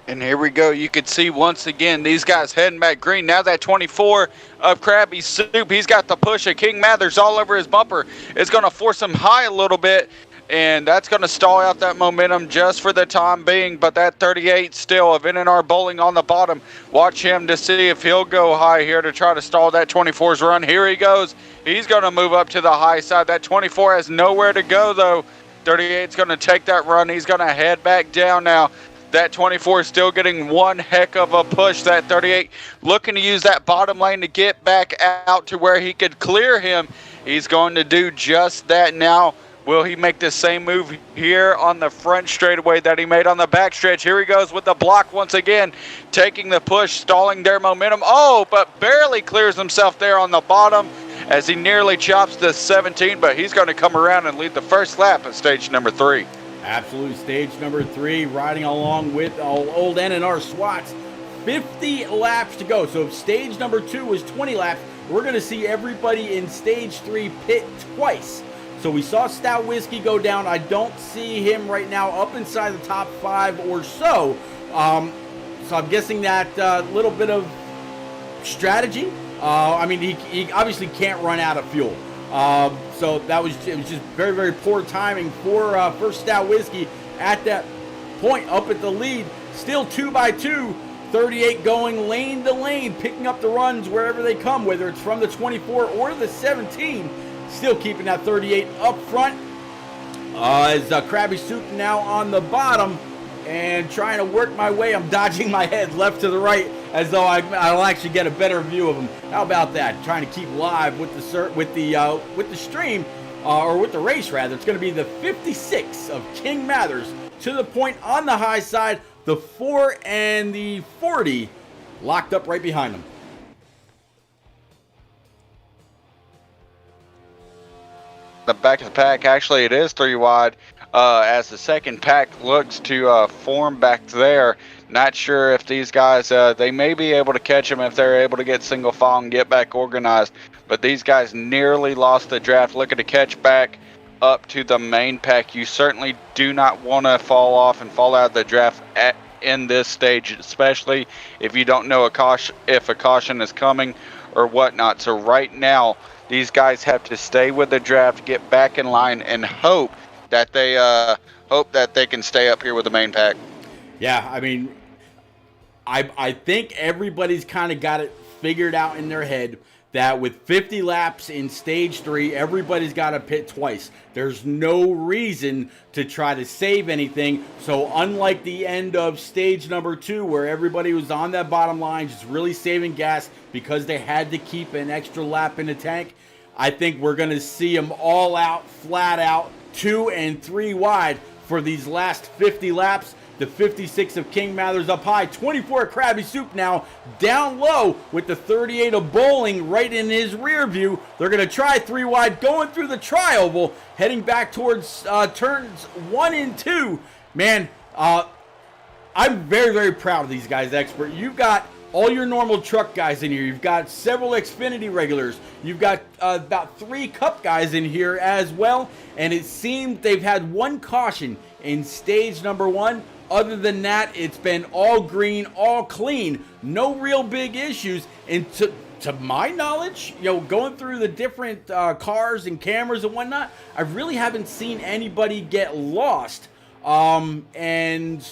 Speaker 2: And here we go. You can see once again these guys heading back green. Now that 24 of Krabby Soup, he's got the push of King Mathers all over his bumper. It's going to force him high a little bit, and that's going to stall out that momentum just for the time being. But that 38 still of NNR Bowling on the bottom. Watch him to see if he'll go high here to try to stall that 24's run. Here he goes. He's going to move up to the high side. That 24 has nowhere to go, though. 38's going to take that run. He's going to head back down now. That 24 is still getting one heck of a push. That 38 looking to use that bottom lane to get back out to where he could clear him. He's going to do just that now. Will he make the same move here on the front straightaway that he made on the back stretch? Here he goes with the block once again, taking the push, stalling their momentum. Oh, but barely clears himself there on the bottom as he nearly chops the 17, but he's going to come around and lead the first lap at stage number 3.
Speaker 1: Absolutely, stage number 3, riding along with old NNR Swats. 50 laps to go. So if stage number 2 was 20 laps, we're going to see everybody in stage 3 pit twice. So we saw Stout Whiskey go down. I don't see him right now up inside the top 5 or so. So I'm guessing that little bit of strategy. I mean, he obviously can't run out of fuel. So it was just very, very poor timing for Stout Whiskey at that point up at the lead. Still 2 by 2, 38 going lane to lane, picking up the runs wherever they come, whether it's from the 24 or the 17. Still keeping that 38 up front. As Krabby Soup now on the bottom and trying to work my way. I'm dodging my head left to the right as though I'll actually get a better view of him. How about that? Trying to keep live with the stream or with the race rather. It's going to be the 56 of King Mathers to the point on the high side. The 4 and the 40 locked up right behind him.
Speaker 2: The back of the pack, actually it is 3 wide as the second pack looks to form back there. Not sure if these guys, they may be able to catch them if they're able to get single file and get back organized, but these guys nearly lost the draft. Looking to catch back up to the main pack. You certainly do not want to fall off and fall out of the draft in this stage, especially if you don't know if a caution is coming or whatnot. So right now these guys have to stay with the draft, get back in line, and hope that they can stay up here with the main pack.
Speaker 1: Yeah, I mean, I think everybody's kind of got it figured out in their head that with 50 laps in stage 3, everybody's got to pit twice. There's no reason to try to save anything. So unlike the end of stage number 2, where everybody was on that bottom line just really saving gas because they had to keep an extra lap in the tank, I think we're going to see them all out, flat out, 2 and 3 wide for these last 50 laps. The 56 of King Mathers up high, 24 Krabby Soup now down low with the 38 of Bowling right in his rear view. They're going to try 3 wide going through the tri-oval, heading back towards turns 1 and 2. Man, I'm very, very proud of these guys, Expert. You've got all your normal truck guys in here. You've got several Xfinity regulars. You've got about 3 Cup guys in here as well. And it seemed they've had 1 caution in stage number 1. Other than that, it's been all green, all clean. No real big issues. And to my knowledge, going through the different cars and cameras and whatnot, I really haven't seen anybody get lost and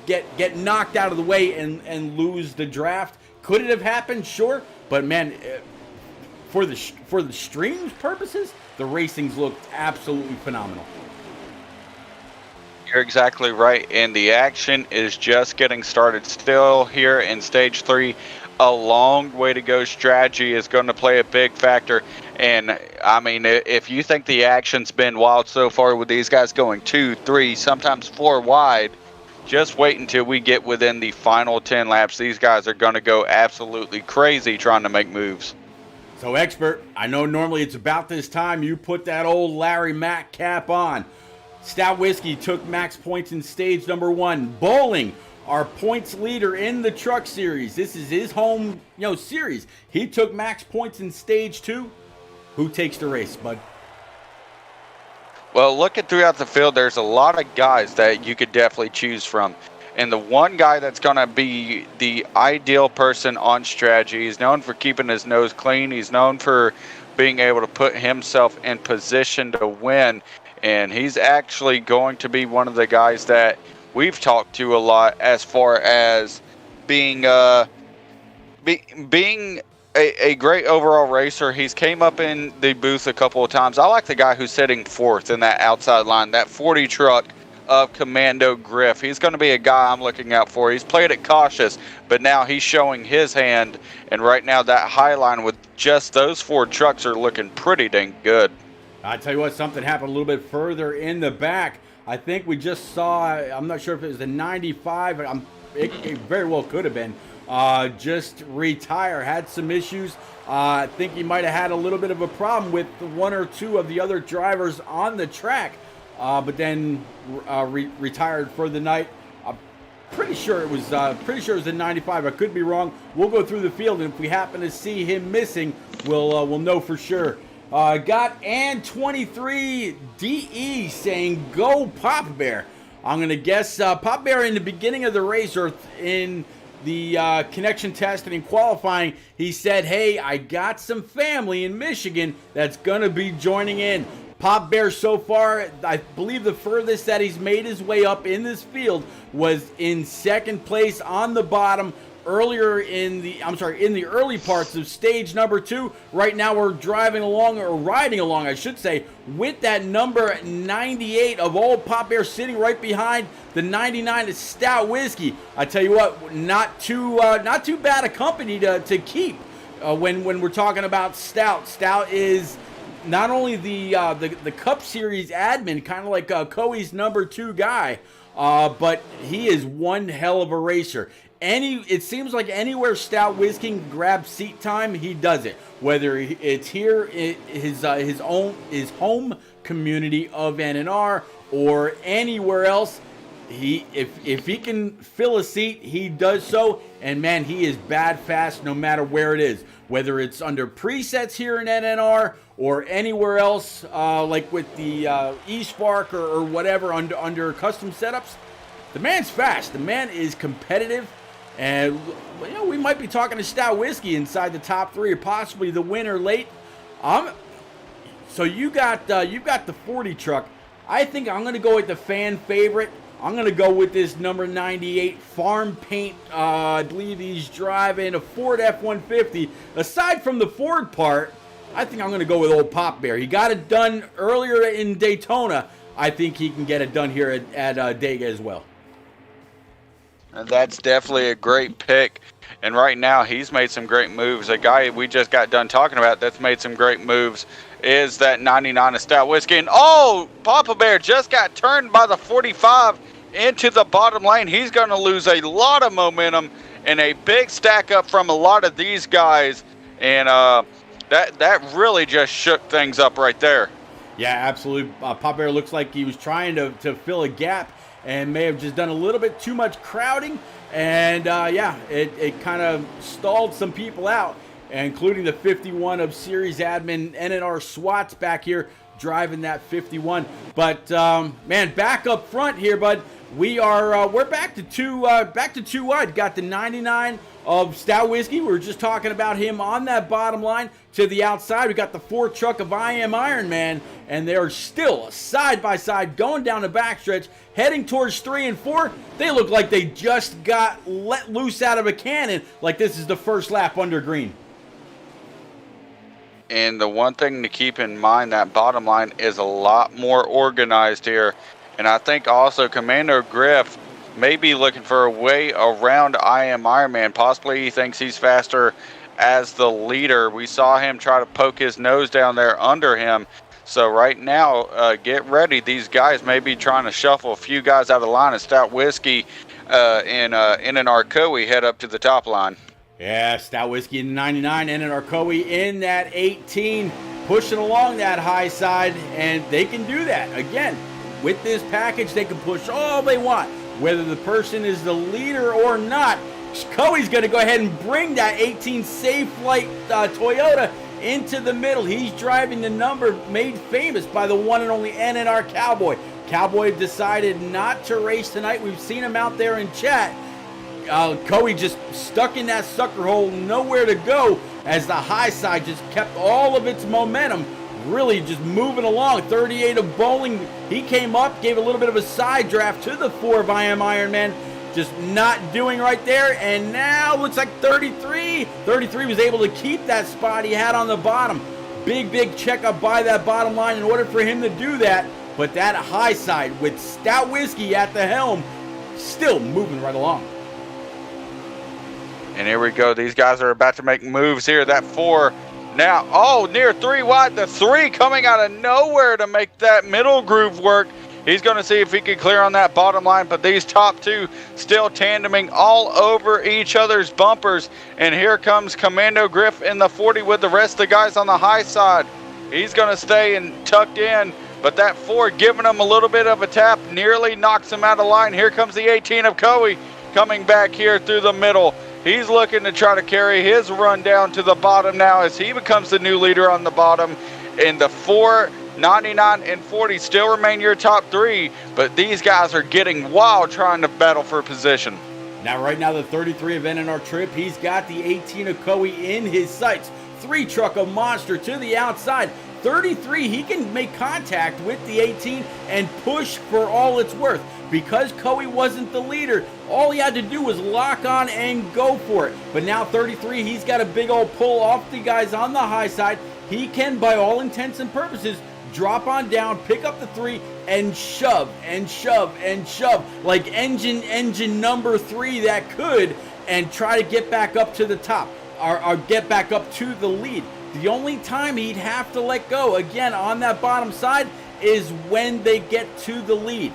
Speaker 1: get knocked out of the way and lose the draft. Could it have happened? Sure. But man, for the stream's purposes, the racing's looked absolutely phenomenal.
Speaker 2: You're exactly right, and the action is just getting started. Still here in stage 3, a long way to go. Strategy is going to play a big factor, and I mean, if you think the action's been wild so far with these guys going 2, 3, sometimes 4 wide, just wait until we get within the final 10 laps. These guys are going to go absolutely crazy trying to make moves.
Speaker 1: So, Expert, I know normally it's about this time you put that old Larry Mack cap on. Stout Whiskey took max points in stage number 1. Bowling, our points leader in the truck series. This is his home, series. He took max points in stage 2. Who takes the race, bud?
Speaker 2: Well, looking throughout the field, there's a lot of guys that you could definitely choose from. And the one guy that's going to be the ideal person on strategy, he's known for keeping his nose clean. He's known for being able to put himself in position to win. And he's actually going to be one of the guys that we've talked to a lot as far as being a great overall racer. He's came up in the booth a couple of times. I like the guy who's sitting 4th in that outside line, that 40 truck of Commando Griff. He's going to be a guy I'm looking out for. He's played it cautious, but now he's showing his hand. And right now that high line with just those 4 trucks are looking pretty dang good.
Speaker 1: I tell you what, something happened a little bit further in the back. I think we just saw, I'm not sure if it was the 95, it very well could have been, just retire, had some issues. I think he might have had a little bit of a problem with 1 or 2 of the other drivers on the track, but then retired for the night. Pretty sure it was the 95. I could be wrong. We'll go through the field, and if we happen to see him missing, we'll know for sure. Got Ann23 DE saying, go Pop Bear. I'm going to guess Pop Bear in the beginning of the race or in the connection test and in qualifying, he said, hey, I got some family in Michigan that's going to be joining in. Pop Bear so far, I believe the furthest that he's made his way up in this field was in second place on the bottom earlier in the early parts of stage number 2. Right now we're riding along, I should say, with that number 98 of Old Pop Bear sitting right behind the 99 of Stout Whiskey. I tell you what, not too bad a company to keep when we're talking about Stout. Stout is not only the Cup Series admin, kind of like Coey's number 2 guy, but he is one hell of a racer. It seems like anywhere Stout Whiskey can grab seat time, he does it. Whether it's here in his home community of NNR or anywhere else, if he can fill a seat, he does so. And man, he is bad fast no matter where it is. Whether it's under presets here in NNR or anywhere else, like with the eSpark or whatever under custom setups, the man's fast. The man is competitive. And we might be talking to Stout Whiskey inside the top 3 or possibly the winner late. So you've got the 40 truck. I think I'm going to go with the fan favorite. I'm going to go with this number 98 Farm Paint. I believe he's driving a Ford F-150. Aside from the Ford part, I think I'm going to go with Old Pop Bear. He got it done earlier in Daytona. I think he can get it done here at Dega as well.
Speaker 2: And that's definitely a great pick. And right now, he's made some great moves. A guy we just got done talking about that's made some great moves is that 99 of Stout Whiskey. And Papa Bear just got turned by the 45 into the bottom lane. He's going to lose a lot of momentum and a big stack up from a lot of these guys. And that really just shook things up right there.
Speaker 1: Yeah, absolutely. Papa Bear looks like he was trying to fill a gap and may have just done a little bit too much crowding. And it kind of stalled some people out, including the 51 of Series Admin NNR SWATs back here driving that 51. But man, back up front here, bud. We're back to two wide. Got the 99 of Stout Whiskey. We were just talking about him on that bottom line. To the outside, we got the 4 truck of I Am Iron Man, and they are still side by side going down the backstretch, heading towards 3 and 4. They look like they just got let loose out of a cannon, like this is the first lap under green.
Speaker 2: And the one thing to keep in mind, that bottom line is a lot more organized here. And I think also Commando Griff may be looking for a way around I Am Iron Man. Possibly he thinks he's faster as the leader. We saw him try to poke his nose down there under him. So right now, get ready. These guys may be trying to shuffle a few guys out of the line, and Stout Whiskey and NNR Coey head up to the top line.
Speaker 1: Yeah, Stout Whiskey in 99, NNR Coey in that 18, pushing along that high side, and they can do that. Again, with this package, they can push all they want. Whether the person is the leader or not, Coey's going to go ahead and bring that 18 Safe Flight Toyota into the middle. He's driving the number made famous by the one and only NNR Cowboy. Cowboy decided not to race tonight. We've seen him out there in chat. Coey just stuck in that sucker hole, nowhere to go, as the high side just kept all of its momentum, really just moving along. 38 of Bowling, he came up, gave a little bit of a side draft to the 4 of I Am Iron Man, just not doing right there, and now looks like 33 was able to keep that spot he had on the bottom. Big checkup by that bottom line in order for him to do that, but that high side with Stout Whiskey at the helm still moving right along.
Speaker 2: And here we go. These guys are about to make moves here. That 4 now, near 3 wide. The 3 coming out of nowhere to make that middle groove work. He's going to see if he can clear on that bottom line, but these top 2 still tandeming all over each other's bumpers. And here comes Commando Griff in the 40 with the rest of the guys on the high side. He's going to stay and tucked in, but that 4 giving him a little bit of a tap nearly knocks him out of line. Here comes the 18 of Coey coming back here through the middle. He's looking to try to carry his run down to the bottom now as he becomes the new leader on the bottom. And the 4, 99, and 40 still remain your top 3, but these guys are getting wild trying to battle for position.
Speaker 1: Now, right now, the 33 of NNR Trip, he's got the 18 of Coe in his sights. 3 truck of Monster to the outside. 33, he can make contact with the 18 and push for all it's worth. Because Coe wasn't the leader, all he had to do was lock on and go for it. But now 33, he's got a big old pull off the guys on the high side. He can, by all intents and purposes, drop on down, pick up the 3, and shove and shove and shove like engine number 3 that could, and try to get back up to the top or get back up to the lead. The only time he'd have to let go, again, on that bottom side, is when they get to the lead.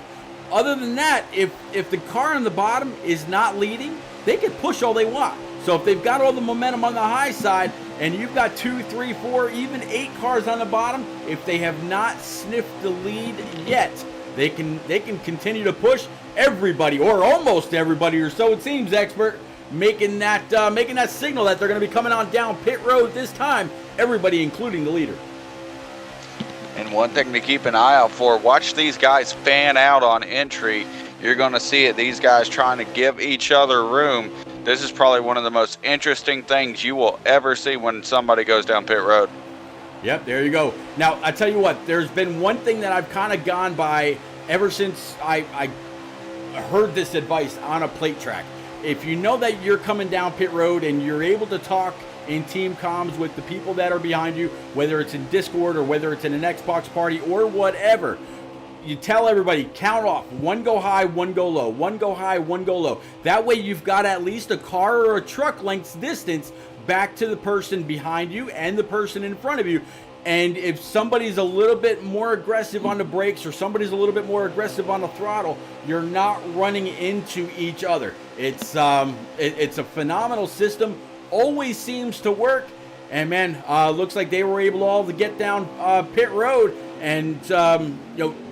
Speaker 1: Other than that, if the car on the bottom is not leading, they can push all they want. So if they've got all the momentum on the high side, and you've got 2, 3, 4, even 8 cars on the bottom, if they have not sniffed the lead yet, they can continue to push. Everybody, or almost everybody, or so it seems, expert, making that signal that they're going to be coming on down pit road this time. Everybody, including the leader.
Speaker 2: And one thing to keep an eye out for, watch these guys fan out on entry. You're going to see it. These guys trying to give each other room. This is probably one of the most interesting things you will ever see when somebody goes down pit road.
Speaker 1: Yep, there you go. Now, I tell you what, there's been one thing that I've kind of gone by ever since I heard this advice on a plate track. If you know that you're coming down pit road and you're able to talk in team comms with the people that are behind you, whether it's in Discord or whether it's in an Xbox party or whatever, you tell everybody, count off. 1 go high, 1 go low. 1 go high, 1 go low. That way you've got at least a car or a truck length's distance back to the person behind you and the person in front of you. And if somebody's a little bit more aggressive on the brakes or somebody's a little bit more aggressive on the throttle, you're not running into each other. It's a phenomenal system. Always seems to work. And man, looks like they were able to all to get down pit road and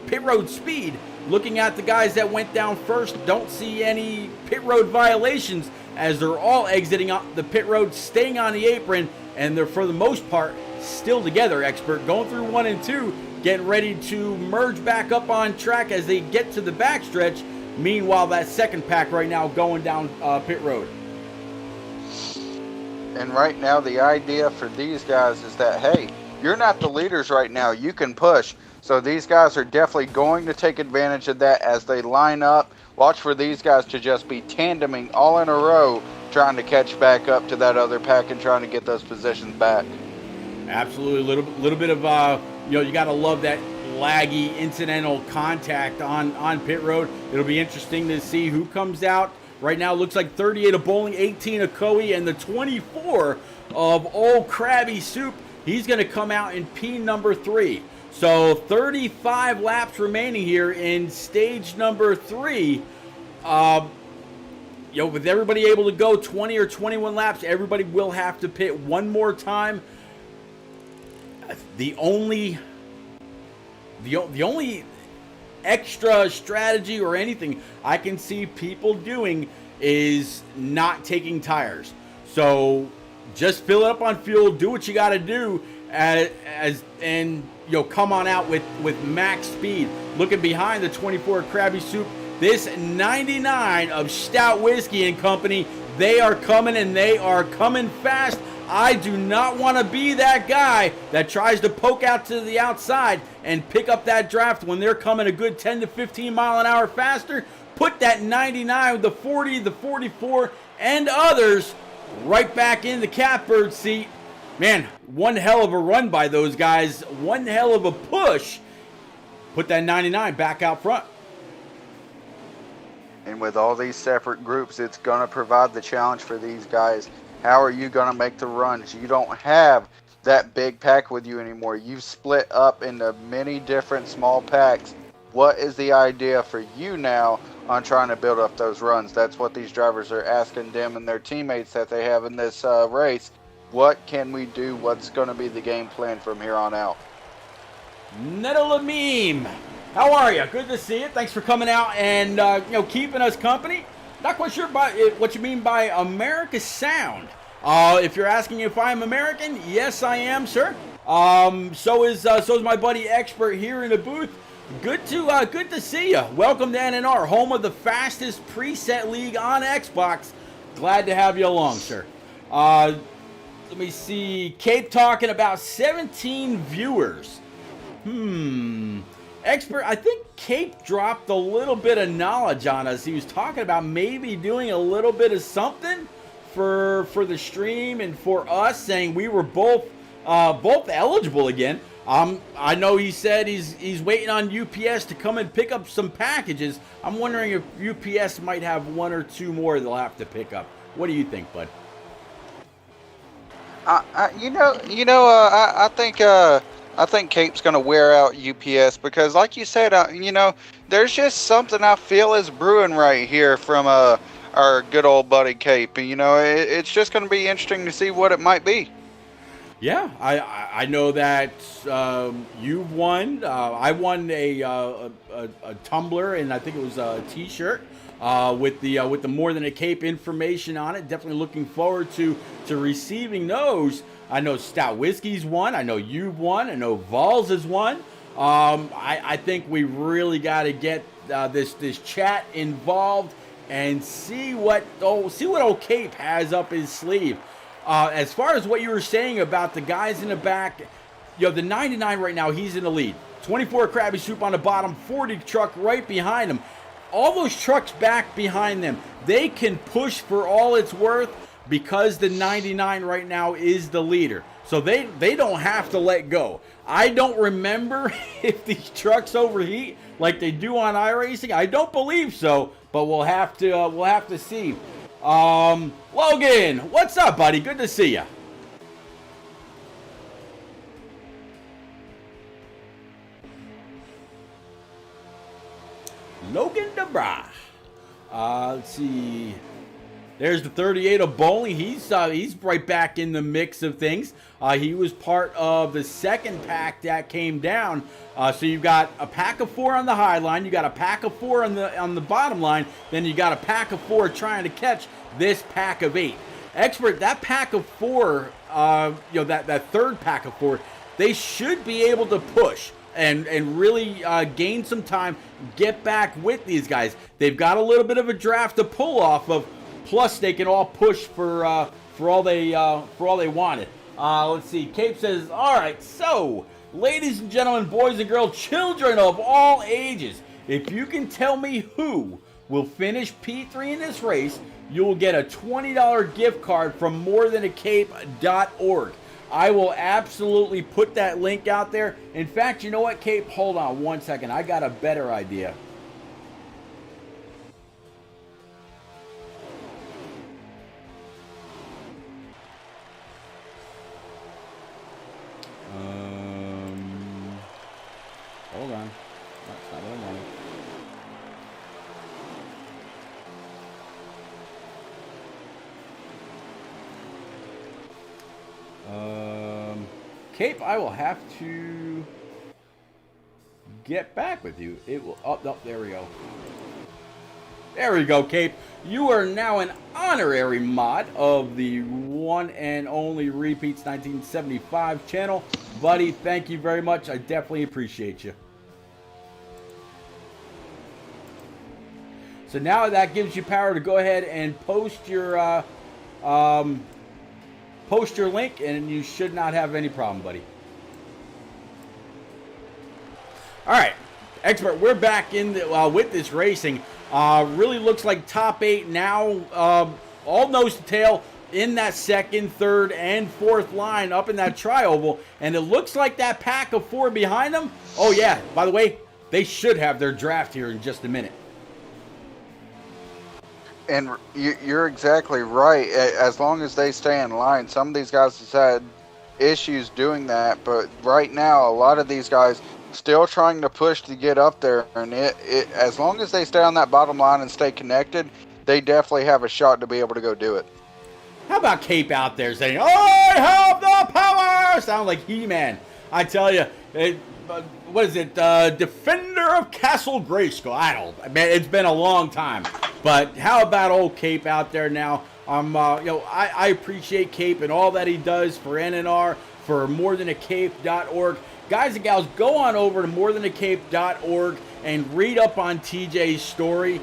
Speaker 1: pit road speed. Looking at the guys that went down first, don't see any pit road violations as they're all exiting the pit road, staying on the apron, and they're for the most part still together, expert, going through 1 and 2, getting ready to merge back up on track as they get to the backstretch. Meanwhile, that second pack right now going down pit road.
Speaker 2: And right now, the idea for these guys is that, hey, you're not the leaders right now. You can push. So these guys are definitely going to take advantage of that as they line up. Watch for these guys to just be tandeming all in a row, trying to catch back up to that other pack and trying to get those positions back.
Speaker 1: Absolutely. Little bit of, you got to love that laggy incidental contact on pit road. It'll be interesting to see who comes out. Right now, it looks like 38 of Bowling, 18 of Coe, and the 24 of Old Krabby Soup. He's going to come out in P number 3. So 35 laps remaining here in stage number 3. With everybody able to go 20 or 21 laps, everybody will have to pit one more time. The only extra strategy or anything I can see people doing is not taking tires. So just fill it up on fuel, do what you got to do, and come on out with max speed. Looking behind the 24 Krabby Soup, this 99 of Stout Whiskey and Company, they are coming, and they are coming fast. I do not want to be that guy that tries to poke out to the outside and pick up that draft when they're coming a good 10 to 15 mile an hour faster. Put that 99, the 40, the 44, and others right back in the catbird seat. Man, one hell of a run by those guys. One hell of a push. Put that 99 back out front.
Speaker 2: And with all these separate groups, it's going to provide the challenge for these guys. How are you going to make the runs? You don't have that big pack with you anymore. You've split up into many different small packs. What is the idea for you now on trying to build up those runs? That's what these drivers are asking them and their teammates that they have in this race. What can we do? What's going to be the game plan from here on out?
Speaker 1: Nettalameme, how are you? Good to see you. Thanks for coming out and keeping us company. Not quite sure what you mean by America Sound. If you're asking if I'm American, yes I am, sir. So is my buddy Expert here in the booth. Good to see you. Welcome to NNR, home of the fastest preset league on Xbox. Glad to have you along, sir. Let me see. Cape talking about 17 viewers. Expert, I think Cape dropped a little bit of knowledge on us. He was talking about maybe doing a little bit of something for the stream and for us, saying we were both eligible again. I know he said he's waiting on UPS to come and pick up some packages. I'm wondering if UPS might have one or two more they'll have to pick up. What do you think, bud?
Speaker 2: I think Cape's going to wear out UPS because, like you said, there's just something I feel is brewing right here from our good old buddy Cape. It's just going to be interesting to see what it might be.
Speaker 1: Yeah, I know that you've won. I won a tumbler, and I think it was a T-shirt with the More Than a Cape information on it. Definitely looking forward to receiving those. I know Stout Whiskey's won. I know you've won. I know Vols has won. I think we really got to get this chat involved and see what old Cape has up his sleeve. As far as what you were saying about the guys in the back, the 99 right now, he's in the lead. 24 Krabby Soup on the bottom, 40 truck right behind him. All those trucks back behind them, they can push for all it's worth because the 99 right now is the leader. So they don't have to let go. I don't remember if these trucks overheat like they do on iRacing. I don't believe so, but we'll have to see. Logan, what's up, buddy? Good to see you. Logan DeBra. Let's see. There's the 38 of Bowling. He's right back in the mix of things. He was part of the second pack that came down. So you've got a pack of 4 on the high line. You got a pack of 4 on the bottom line. Then you got a pack of 4 trying to catch this pack of 8. Expert, that pack of 4, that third pack of 4, they should be able to push and really gain some time, get back with these guys. They've got a little bit of a draft to pull off of. Plus, they can all push for all they wanted. Let's see. Cape says, "All right, so, ladies and gentlemen, boys and girls, children of all ages, if you can tell me who will finish P3 in this race, you will get a $20 gift card from morethanAcape.org. I will absolutely put that link out there. In fact, you know what, Cape? Hold on one second. I got a better idea. Hold on. That's not what I wanted. Cape, I will have to get back with you. It will. Oh, there we go. There we go, Cape. You are now an honorary mod of the one and only Repeats 1975 channel. Buddy, thank you very much. I definitely appreciate you. So now that gives you power to go ahead and post your link, and you should not have any problem, buddy. All right, Expert, we're back in with this racing. Really looks like top 8 now, all nose to tail in that second, third, and fourth line up in that tri-oval. And it looks like that pack of 4 behind them. Oh, yeah, by the way, they should have their draft here in just a minute.
Speaker 2: And you're exactly right. As long as they stay in line, some of these guys have had issues doing that. But right now, a lot of these guys still trying to push to get up there. And as long as they stay on that bottom line and stay connected, they definitely have a shot to be able to go do it.
Speaker 1: How about Cape out there saying, "I have the power"? Sound like He-Man. I tell you, what is it? Defender of Castle Grayskull. I don't. Man, it's been a long time. But how about old Cape out there now? I appreciate Cape and all that he does for NNR, for morethanAcape.org, Guys and gals, go on over to morethanthecape.org and read up on TJ's story.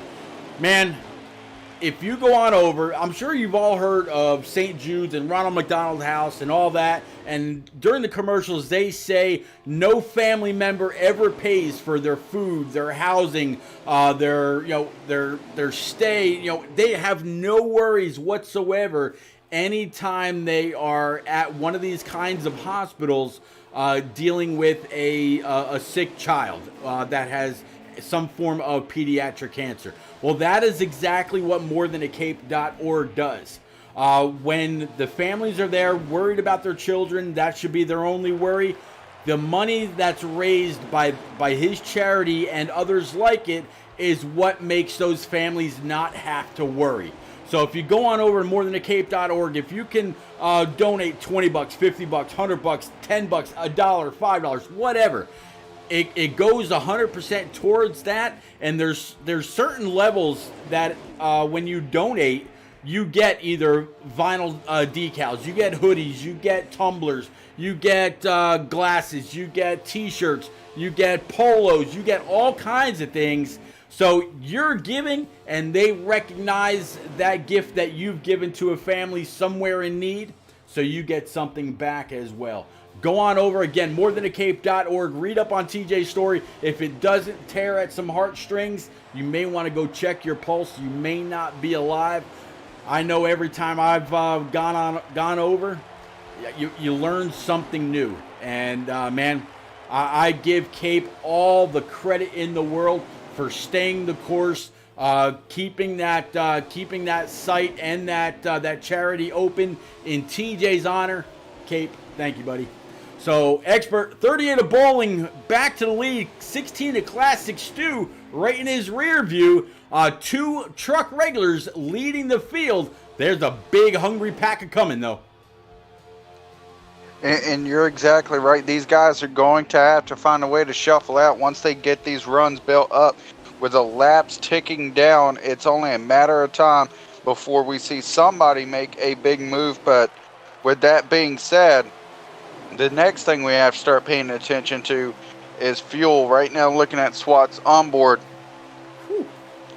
Speaker 1: Man, if you go on over, I'm sure you've all heard of St. Jude's and Ronald McDonald House and all that. And during the commercials, they say no family member ever pays for their food, their housing, their stay. They have no worries whatsoever anytime they are at one of these kinds of hospitals dealing with a sick child that has some form of pediatric cancer. Well, that is exactly what morethanthecape.org does. When the families are there worried about their children, that should be their only worry. The money that's raised by his charity and others like it is what makes those families not have to worry. So if you go on over to morethanthecape.org, if you can donate $20, $50, $100, $10, $1, $5, whatever, it goes 100% towards that. And there's certain levels that when you donate, you get either vinyl decals, you get hoodies, you get tumblers, you get glasses, you get t-shirts, you get polos, you get all kinds of things. So you're giving, and they recognize that gift that you've given to a family somewhere in need, so you get something back as well. Go on over, again, morethanthecape.org. Read up on TJ's story. If it doesn't tear at some heartstrings, you may want to go check your pulse. You may not be alive. I know every time I've gone over, you learn something new. And, man, I give Cape all the credit in the world for staying the course, keeping that site and that charity open in TJ's honor. Cape, thank you, buddy. So, Expert, 38 of bowling, back to the lead, 16 of Classic Stew, right in his rear view. 2 truck regulars leading the field. There's a big hungry pack of coming, though.
Speaker 2: And you're exactly right. These guys are going to have to find a way to shuffle out once they get these runs built up. With the laps ticking down, it's only a matter of time before we see somebody make a big move. But with that being said, the next thing we have to start paying attention to is fuel. Right now, looking at SWAT's onboard,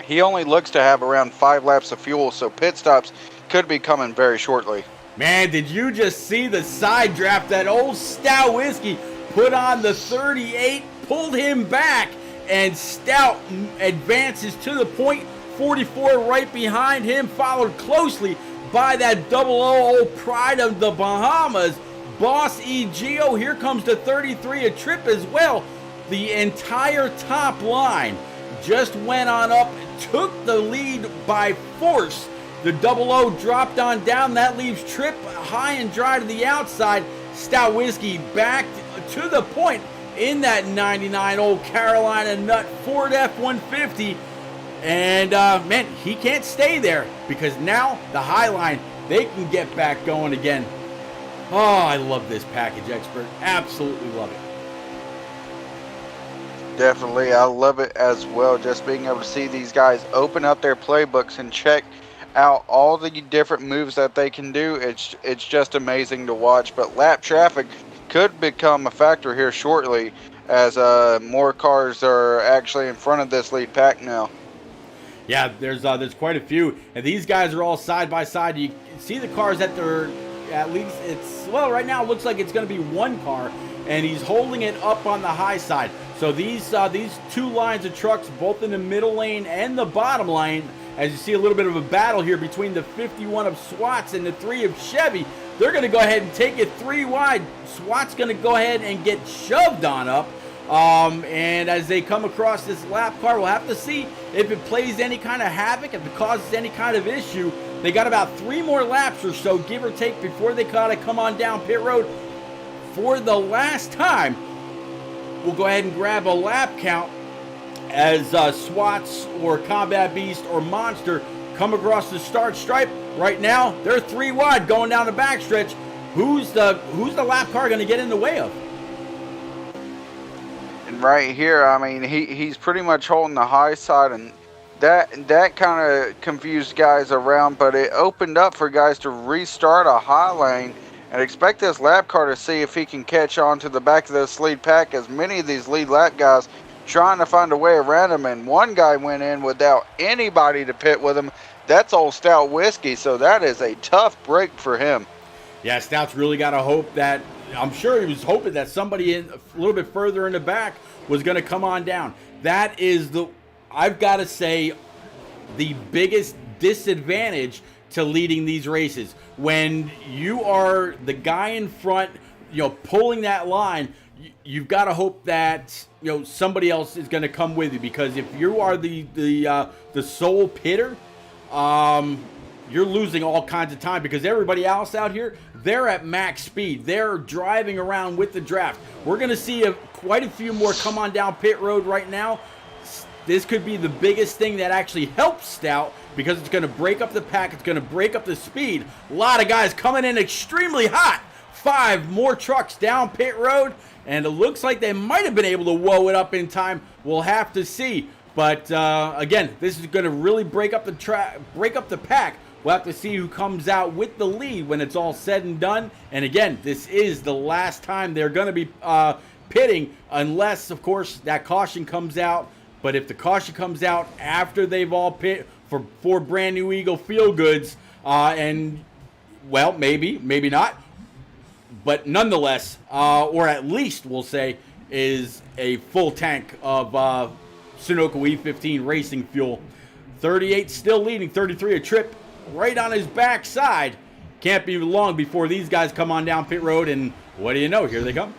Speaker 2: he only looks to have around 5 laps of fuel, so pit stops could be coming very shortly.
Speaker 1: Man, did you just see the side draft that old Stout Whiskey put on the 38, pulled him back, and Stout advances to the point. 44 right behind him, followed closely by that 00 old pride of the Bahamas, Boss E. Geo. Here comes the 33, a trip as well. The entire top line just went on up, took the lead by force. The 00 dropped on down. That leaves Tripp high and dry to the outside. Stout Whiskey back to the point in that 99 old Carolina Nut Ford F-150. And, man, he can't stay there because now the High Line, they can get back going again. Oh, I love this package, Expert. Absolutely love it.
Speaker 2: Definitely, I love it as well. Just being able to see these guys open up their playbooks and check out all the different moves that they can do. It's just amazing to watch. But lap traffic could become a factor here shortly as more cars are actually in front of this lead pack now.
Speaker 1: Yeah, there's quite a few, and these guys are all side by side. You can see the cars that they're at least right now it looks like it's going to be one car, and he's holding it up on the high side. So these 2 lines of trucks, both in the middle lane and the bottom lane, as you see a little bit of a battle here between the 51 of SWATs and the 3 of Chevy. They're going to go ahead and take it 3 wide. SWAT's going to go ahead and get shoved on up. And as they come across this lap car, we'll have to see if it plays any kind of havoc, if it causes any kind of issue. They got about 3 more laps or so, give or take, before they gotta come on down pit road. For the last time, we'll go ahead and grab a lap count as SWATs or Combat Beast or Monster come across the start stripe. Right now, they're 3 wide going down the backstretch. Who's the lap car going to get in the way of?
Speaker 2: And right here, I mean, he's pretty much holding the high side, and that kind of confused guys around, but it opened up for guys to restart a high lane and expect this lap car to see if he can catch on to the back of this lead pack, as many of these lead lap guys trying to find a way around him, and one guy went in without anybody to pit with him. That's old Stout Whiskey, so that is a tough break for him.
Speaker 1: Yeah, Stout's really got to hope that, I'm sure he was hoping that somebody a little bit further in the back was going to come on down. That is I've got to say, the biggest disadvantage to leading these races. When you are the guy in front, pulling that line, you've got to hope that somebody else is going to come with you, because if you are the sole pitter, you're losing all kinds of time, because everybody else out here, they're at max speed. They're driving around with the draft. We're going to see quite a few more come on down pit road right now. This could be the biggest thing that actually helps Stout, because it's going to break up the pack. It's going to break up the speed. A lot of guys coming in extremely hot. 5 more trucks down pit road, and it looks like they might have been able to whoa it up in time. We'll have to see. But again, this is going to really break up the pack. We'll have to see who comes out with the lead when it's all said and done. And again, this is the last time they're going to be pitting, unless, of course, that caution comes out. But if the caution comes out after they've all pit for 4 brand new Eagle Feel Goods, and, well, maybe not. But nonetheless, or at least we'll say, is a full tank of Sunoco E15 racing fuel. 38 still leading, 33 a trip right on his backside. Can't be long before these guys come on down pit road, and what do you know? Here they come.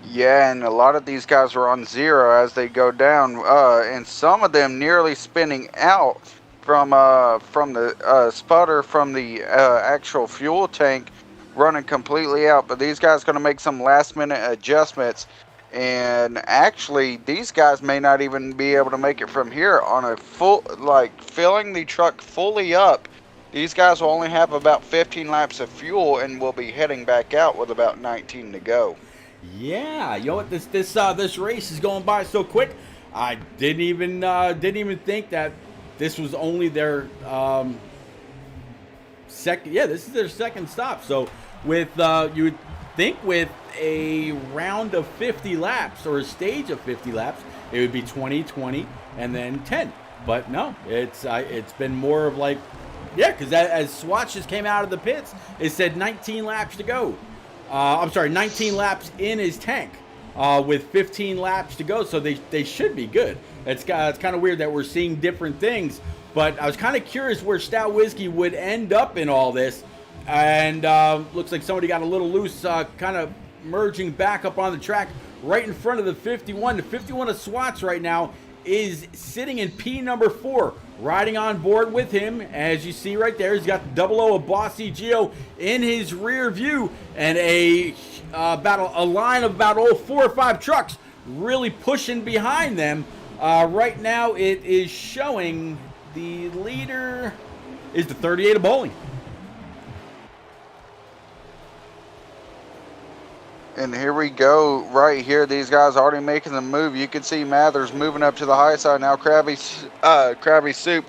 Speaker 2: Yeah, and a lot of these guys are on 0 as they go down, and some of them nearly spinning out from the sputter from the actual fuel tank, running completely out. But these guys going to make some last-minute adjustments, and actually these guys may not even be able to make it from here on a full, filling the truck fully up. These guys will only have about 15 laps of fuel and will be heading back out with about 19 to go.
Speaker 1: Yeah, you know what? This race is going by so quick. I didn't even think that this was only their second. Yeah, this is their second stop. So with you would think with a round of 50 laps or a stage of 50 laps, it would be 20, 20, and then 10. But no, it's been more of because as Swatch just came out of the pits, it said 19 laps to go. 19 laps in his tank with 15 laps to go, so they should be good. It's kind of weird that we're seeing different things, but I was kind of curious where Stout Whiskey would end up in all this, and looks like somebody got a little loose, kind of merging back up on the track right in front of the 51. The 51 of Swatch right now is sitting in P number 4. Riding on board with him, as you see right there, he's got the 00 of Bossy Gio in his rear view, and a line of about 4 or 5 trucks really pushing behind them. Right now, it is showing the leader is the 38 of Bowling.
Speaker 2: And here we go, right here. These guys already making the move. You can see Mathers moving up to the high side now. Krabby Soup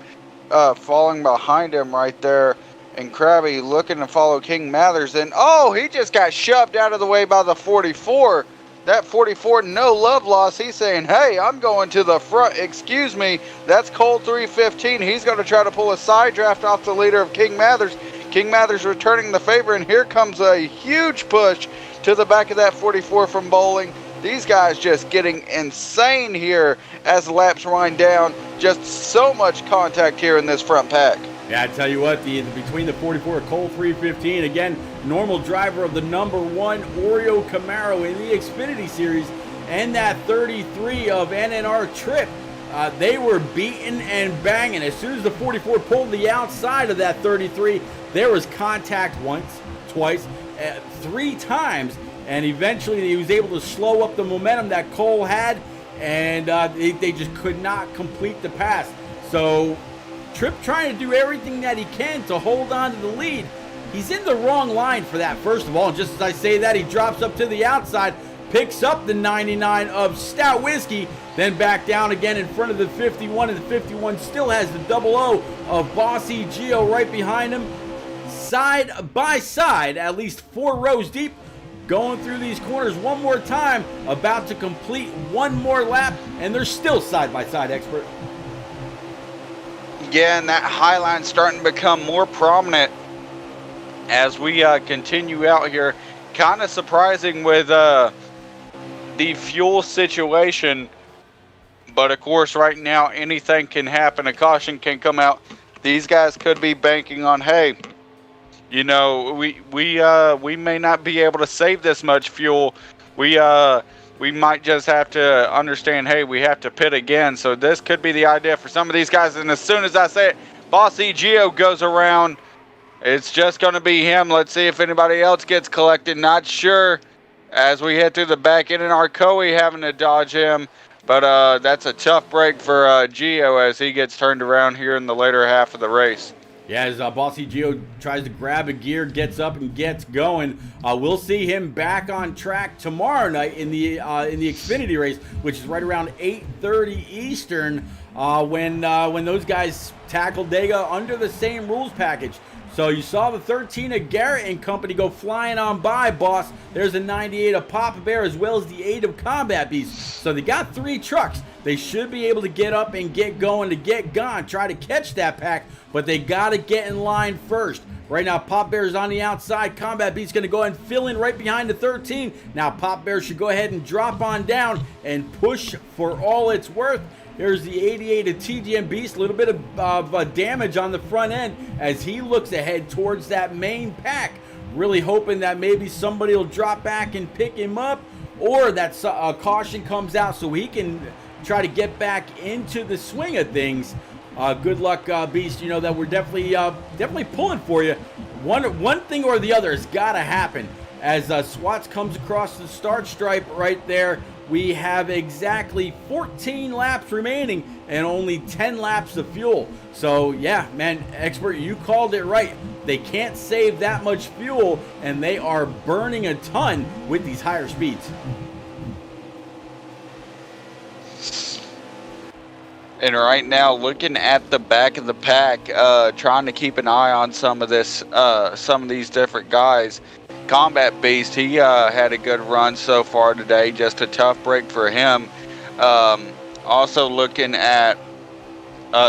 Speaker 2: falling behind him right there. And Krabby looking to follow King Mathers. And, he just got shoved out of the way by the 44. That 44, no love loss. He's saying, hey, I'm going to the front. Excuse me, that's Cole 315. He's going to try to pull a side draft off the leader of King Mathers. King Mathers returning the favor, and here comes a huge push to the back of that 44 from Bowling. These guys just getting insane here as the laps wind down. Just so much contact here in this front pack.
Speaker 1: Yeah, I tell you what, between the 44 Cole 315, again, normal driver of the number 1 Oreo Camaro in the Xfinity Series, and that 33 of NNR Trip, they were beating and banging. As soon as the 44 pulled the outside of that 33, there was contact once, twice, 3 times, and eventually he was able to slow up the momentum that Cole had, and they just could not complete the pass. So Tripp trying to do everything that he can to hold on to the lead. He's in the wrong line for that, first of all. And just as I say that, he drops up to the outside, picks up the 99 of Stout Whiskey, then back down again in front of the 51, and the 51 still has the 00 of Bossy Gio right behind him. side by side, at least 4 rows deep, going through these corners one more time, about to complete one more lap, and they're still side by side, Expert.
Speaker 2: Yeah, and that high line starting to become more prominent as we continue out here. Kind of surprising with the fuel situation, but of course right now anything can happen. A caution can come out. These guys could be banking on, hey, you know, we may not be able to save this much fuel. We might just have to understand, hey, we have to pit again. So this could be the idea for some of these guys. And as soon as I say it, Bossy Gio goes around. It's just going to be him. Let's see if anybody else gets collected. Not sure. As we head through the back end, and Arcoe having to dodge him. But that's a tough break for Gio as he gets turned around here in the later half of the race.
Speaker 1: Yeah, as Bossy Gio tries to grab a gear, gets up and gets going. We'll see him back on track tomorrow night in the Xfinity race, which is right around 8:30 Eastern, when those guys tackle Talladega under the same rules package. So you saw the 13 of Garrett and company go flying on by, boss. There's a 98 of Papa Bear as well as the 8 of Combat Beast. So they got 3 trucks. They should be able to get up and get going to get gone, try to catch that pack, but they got to get in line first. Right now, Pop Bear's on the outside. Combat Beast's going to go ahead and fill in right behind the 13. Now, Pop Bear should go ahead and drop on down and push for all it's worth. There's the 88 of TGM Beast, a little bit of damage on the front end as he looks ahead towards that main pack, really hoping that maybe somebody will drop back and pick him up, or that caution comes out so he can try to get back into the swing of things. Good luck, Beast. You know that we're definitely pulling for you. One thing or the other has got to happen. As Swats comes across the start stripe right there, we have exactly 14 laps remaining and only 10 laps of fuel. So yeah, man, Expert, you called it right. They can't save that much fuel, and they are burning a ton with these higher speeds.
Speaker 2: And right now, looking at the back of the pack, trying to keep an eye on some of these different guys. Combat Beast, he had a good run so far today. Just a tough break for him. Also looking at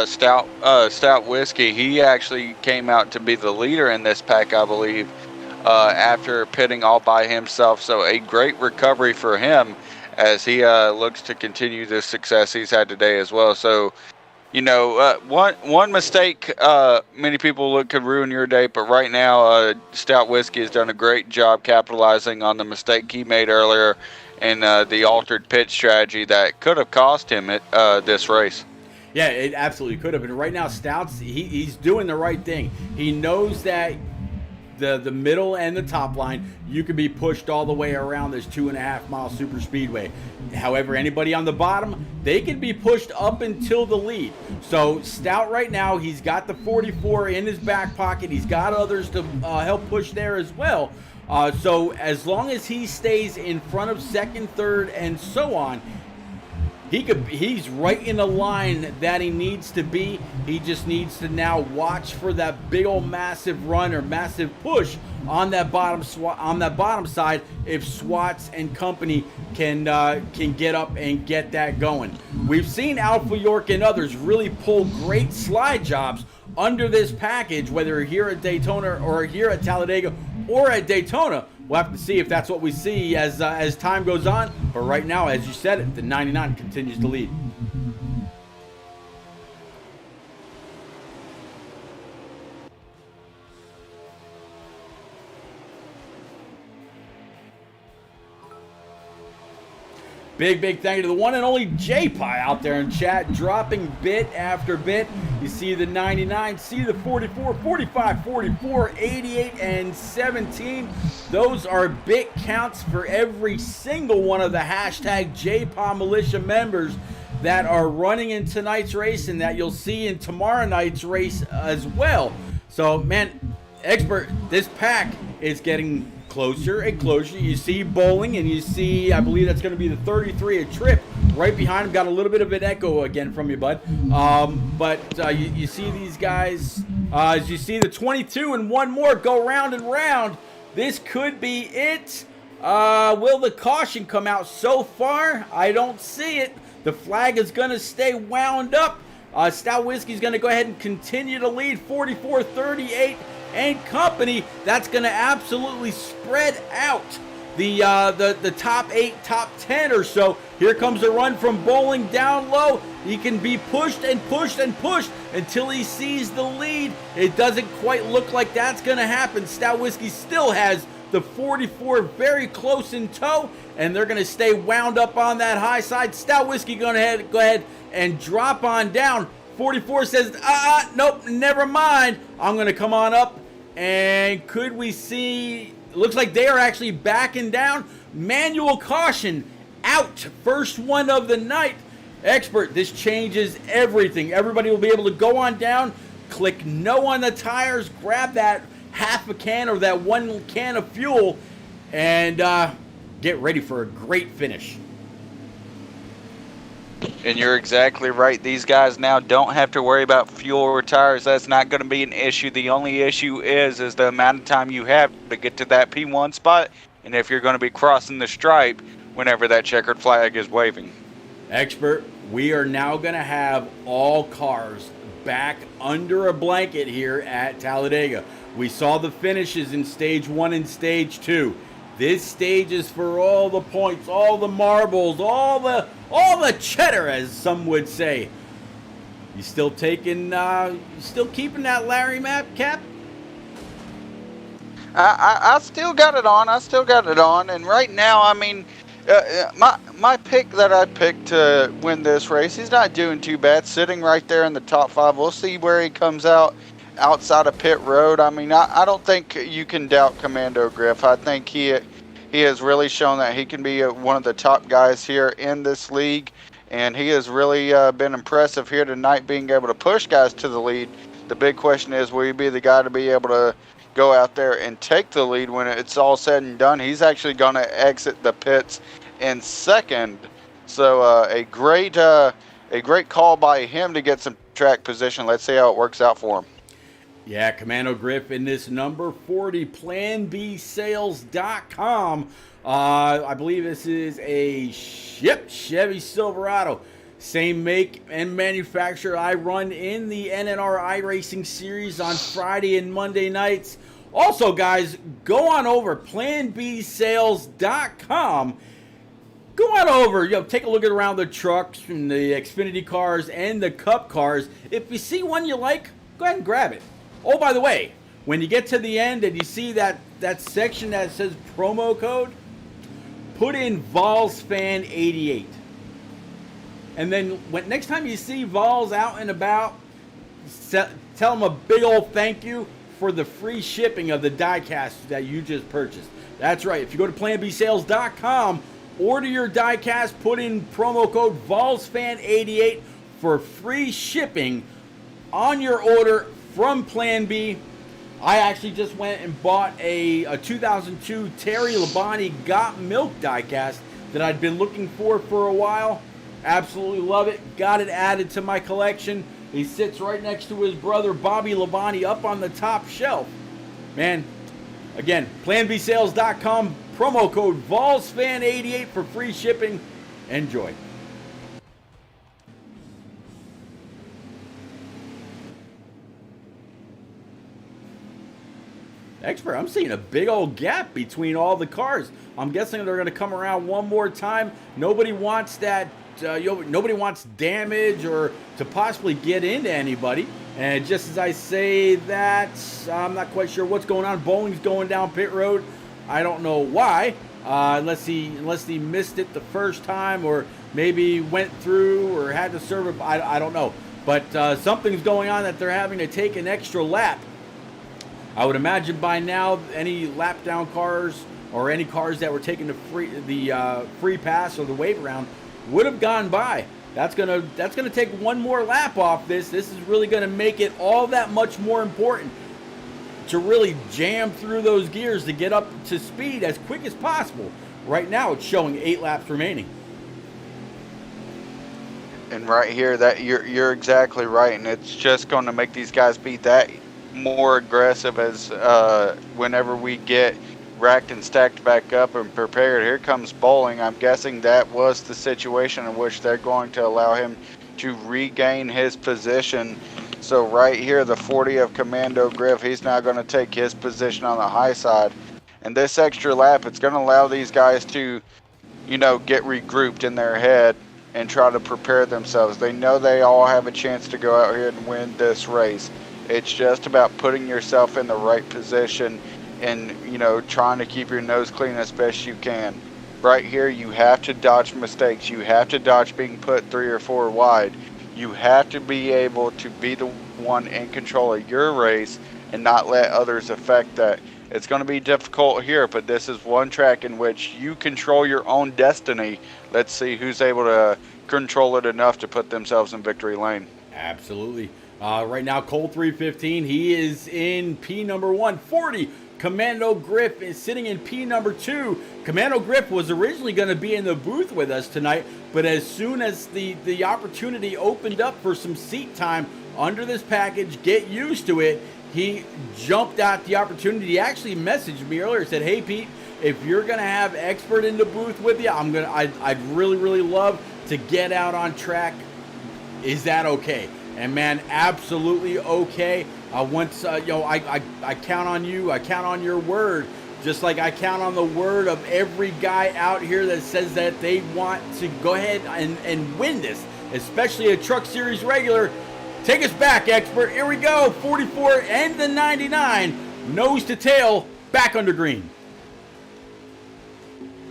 Speaker 2: Stout Whiskey, he actually came out to be the leader in this pack, I believe, after pitting all by himself. So a great recovery for him as he looks to continue the success he's had today as well. So, you know, one mistake many people could ruin your day, but right now Stout Whiskey has done a great job capitalizing on the mistake he made earlier and the altered pit strategy that could have cost him this race.
Speaker 1: Yeah, it absolutely could have. And right now, Stout's he's doing the right thing. He knows that the middle and the top line, you can be pushed all the way around this 2.5 mile super speedway. However, anybody on the bottom, they can be pushed up until the lead. So Stout right now, he's got the 44 in his back pocket. He's got others to help push there as well. So as long as he stays in front of second, third, and so on, he's right in the line that he needs to be. He just needs to now watch for that big old massive run or massive push on that bottom side if Swats and company can get up and get that going. We've seen Alpha York and others really pull great slide jobs under this package, whether here at Daytona or here at Talladega or at Daytona. We'll have to see if that's what we see as time goes on. But right now, as you said it, the 99 continues to lead. Big thank you to the one and only J-Pie out there in chat, dropping bit after bit. You see the 99, see the 44, 45, 44, 88, and 17. Those are bit counts for every single one of the hashtag J-Pie Militia members that are running in tonight's race and that you'll see in tomorrow night's race as well. So, man, Expert, this pack is getting closer and closer. You see Bowling, and you see, I believe that's going to be the 33 at Trip right behind him. Got a little bit of an echo again from you, bud. But you see these guys As you see, the 22 and one more go round and round. This could be it. Will the caution come out? So far, I don't see it. The flag is going to stay wound up. Stout Whiskey's going to go ahead and continue to lead 44-38 and company. That's going to absolutely spread out the top 8, top 10 or so. Here comes a run from Bowling down low. He can be pushed and pushed and pushed until he sees the lead. It doesn't quite look like that's going to happen. Stout Whiskey still has the 44 very close in tow, and they're going to stay wound up on that high side. Stout Whiskey going to go ahead and drop on down. 44 says, nope, never mind. I'm going to come on up, and could we see... Looks like they are actually backing down. Manual caution out. First one of the night. Expert, this changes everything. Everybody will be able to go on down, click no on the tires, grab that half a can or that 1 can of fuel, and get ready for a great finish.
Speaker 2: And you're exactly right. These guys now don't have to worry about fuel or tires. That's not going to be an issue. The only issue is the amount of time you have to get to that P1 spot, and if you're going to be crossing the stripe whenever that checkered flag is waving.
Speaker 1: Expert, we are now going to have all cars back under a blanket here at Talladega. We saw the finishes in stage 1 and stage 2. This stage is for all the points, all the marbles, all the cheddar, as some would say. You still taking, still keeping that Larry map, Cap?
Speaker 2: I still got it on. And right now, I mean, my pick that I picked to win this race, he's not doing too bad, sitting right there in the top 5. We'll see where he comes out outside of pit road. I mean, I don't think you can doubt Commando Griff. I think he has really shown that he can be one of the top guys here in this league, and he has really been impressive here tonight, being able to push guys to the lead. The big question is, will he be the guy to be able to go out there and take the lead when it's all said and done? He's actually going to exit the pits in second, so a great call by him to get some track position. Let's see how it works out for him.
Speaker 1: Yeah, Commando Griff in this number 40 PlanBSales.com. I believe this is a Chevy Silverado. Same make and manufacturer I run in the NNR iRacing series on Friday and Monday nights. Also, guys, go on over PlanBSales.com. Go on over, take a look around the trucks and the Xfinity cars and the Cup cars. If you see one you like, go ahead and grab it. Oh, by the way, when you get to the end and you see that section that says promo code, put in VolsFan88. And then next time you see Vols out and about, tell them a big old thank you for the free shipping of the diecast that you just purchased. That's right. If you go to PlanBSales.com, order your diecast, put in promo code VolsFan88 for free shipping on your order from Plan B. I actually just went and bought a 2002 Terry Labonte Got Milk diecast that I'd been looking for a while. Absolutely love it. Got it added to my collection. He sits right next to his brother Bobby Labonte up on the top shelf. Man, again, PlanBSales.com, promo code VolsFan88 for free shipping. Enjoy. Expert, I'm seeing a big old gap between all the cars. I'm guessing they're going to come around one more time. Nobody wants that. Nobody wants damage or to possibly get into anybody. And just as I say that, I'm not quite sure what's going on. Bowling's going down pit road. I don't know why. Unless he missed it the first time, or maybe went through or had to serve it. I don't know. But something's going on that they're having to take an extra lap. I would imagine by now any lap down cars or any cars that were taking the free pass or the wave round would have gone by. That's gonna take one more lap off this. This is really gonna make it all that much more important to really jam through those gears to get up to speed as quick as possible. Right now it's showing 8 laps remaining.
Speaker 2: And right here, that you're exactly right, and it's just going to make these guys be that more aggressive as whenever we get racked and stacked back up and prepared. Here comes Bowling. I'm guessing that was the situation in which they're going to allow him to regain his position. So right here, the 40 of Commando Griff, he's now going to take his position on the high side. And this extra lap, it's going to allow these guys to, get regrouped in their head and try to prepare themselves. They know they all have a chance to go out here and win this race. It's just about putting yourself in the right position and, trying to keep your nose clean as best you can. Right here, you have to dodge mistakes. You have to dodge being put 3 or 4 wide. You have to be able to be the one in control of your race and not let others affect that. It's going to be difficult here, but this is one track in which you control your own destiny. Let's see who's able to control it enough to put themselves in victory lane.
Speaker 1: Absolutely. Right now, Cole 315, he is in P number 140. Commando Griff is sitting in P number 2. Commando Griff was originally going to be in the booth with us tonight, but as soon as the opportunity opened up for some seat time under this package, get used to it, he jumped at the opportunity. He actually messaged me earlier, said, "Hey Pete, if you're going to have Expert in the booth with you, I'd really love to get out on track. Is that okay?" And man, absolutely okay. Once I count on you. I count on your word, just like I count on the word of every guy out here that says that they want to go ahead and win this, especially a Truck Series regular. Take us back, Expert. Here we go. 44 and the 99, nose to tail, back under green.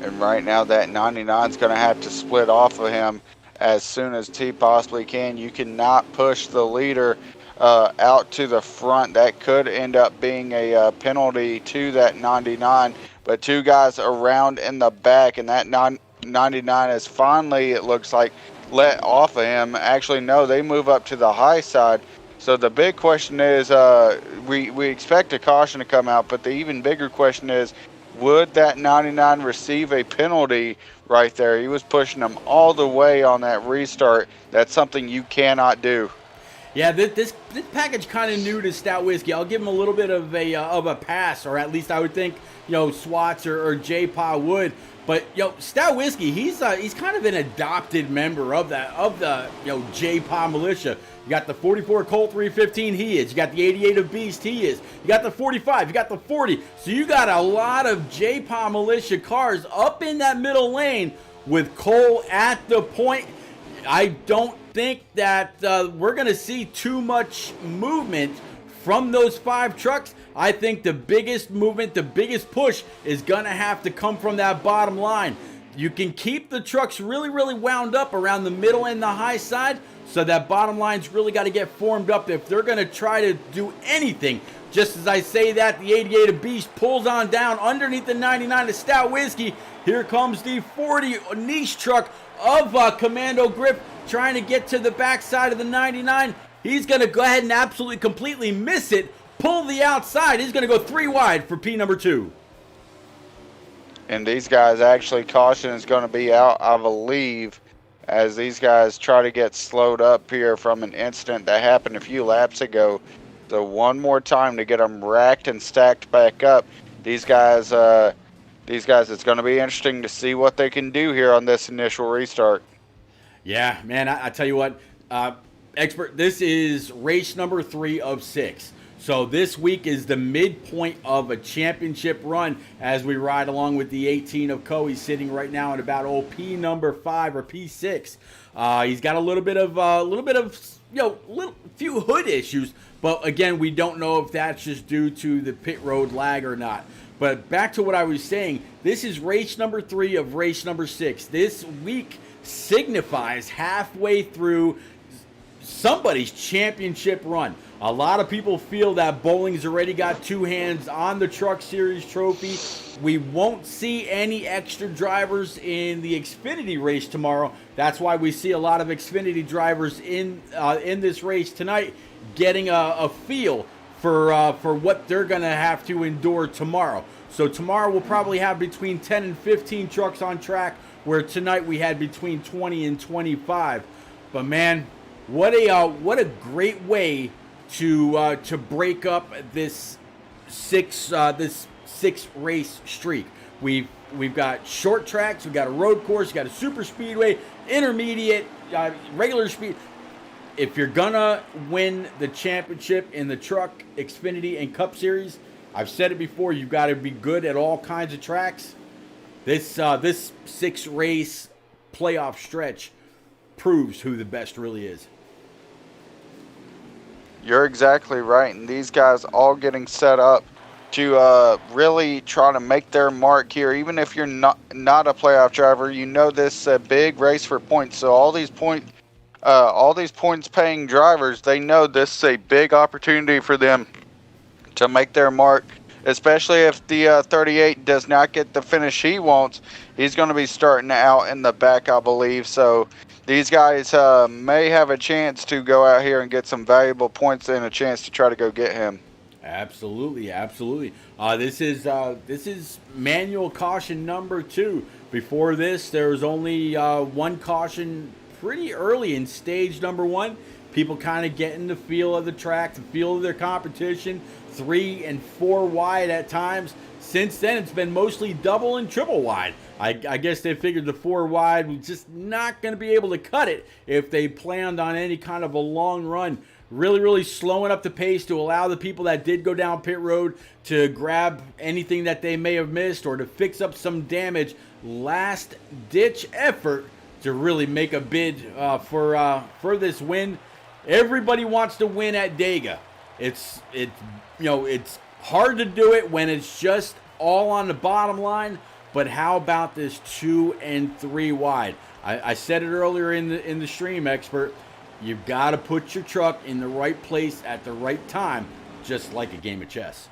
Speaker 2: And right now, that 99 is going to have to split off of him as soon as he possibly can. You cannot push the leader out to the front. That could end up being a penalty to that 99. But 2 guys around in the back, and that 99 is finally, it looks like, let off of him. Actually, no, they move up to the high side. So the big question is, we expect a caution to come out, but the even bigger question is, would that 99 receive a penalty right there? He was pushing them all the way on that restart. That's something you cannot do.
Speaker 1: Yeah, this package kind of new to Stout Whiskey. I'll give him a little bit of a pass, or at least I would think, Swats or J-Pa would. But Stout Whiskey, he's kind of an adopted member of the J-Pa militia. You got the 44 Colt 315, he is. You got the 88 of Beast, he is. You got the 45, you got the 40. So you got a lot of J-Pa militia cars up in that middle lane with Cole at the point. I don't think that we're going to see too much movement from those 5 trucks. I think the biggest movement, the biggest push is going to have to come from that bottom line. You can keep the trucks really wound up around the middle and the high side, so that bottom line's really got to get formed up if they're going to try to do anything. Just as I say that, the 88 of Beast pulls on down underneath the 99 of Stout Whiskey. Here comes the 40 niche truck of Commando Griff trying to get to the backside of the 99. He's going to go ahead and absolutely completely miss it, pull the outside. He's going to go 3 wide for P number 2.
Speaker 2: And these guys, actually, caution is going to be out, I believe, as these guys try to get slowed up here from an incident that happened a few laps ago. So one more time to get them racked and stacked back up. These guys, it's going to be interesting to see what they can do here on this initial restart.
Speaker 1: Yeah, man, I tell you what, Expert, this is race number 3 of 6. So this week is the midpoint of a championship run as we ride along with the 18 of Coe. He's sitting right now at about P number 5 or P6. He's got a little bit of few hood issues, but again, we don't know if that's just due to the pit road lag or not. But back to what I was saying, this is race number 3 of race number 6. This week signifies halfway through somebody's championship run. A lot of people feel that Bowling's already got 2 hands on the Truck Series trophy. We won't see any extra drivers in the Xfinity race tomorrow. That's why we see a lot of Xfinity drivers in this race tonight, getting a feel for what they're going to have to endure tomorrow. So tomorrow we'll probably have between 10 and 15 trucks on track, where tonight we had between 20 and 25. But man, what a great way to break up this six race streak. We've got short tracks, we've got a road course, we've got a super speedway, intermediate, regular speed. If you're gonna win the championship in the Truck, Xfinity, and Cup Series, I've said it before, you've got to be good at all kinds of tracks. This 6-race playoff stretch proves who the best really is.
Speaker 2: You're exactly right, and these guys all getting set up to really try to make their mark here. Even if you're not a playoff driver, you know this is a big race for points. So all these points paying drivers, they know this is a big opportunity for them to make their mark, especially if the 38 does not get the finish he wants. He's going to be starting out in the back, I believe. So these guys may have a chance to go out here and get some valuable points and a chance to try to go get him.
Speaker 1: Absolutely. This is manual caution number 2. Before this, there was only one caution pretty early in stage number 1. People kind of getting the feel of the track, the feel of their competition, 3 and 4 wide at times. Since then, it's been mostly double and triple wide. I guess they figured the 4 wide was just not going to be able to cut it if they planned on any kind of a long run. Really slowing up the pace to allow the people that did go down pit road to grab anything that they may have missed or to fix up some damage. Last ditch effort to really make a bid for this win. Everybody wants to win at Dega. It's hard to do it when it's just all on the bottom line. But how about this 2 and 3 wide? I said it earlier in the stream, expert. You've got to put your truck in the right place at the right time, just like a game of chess.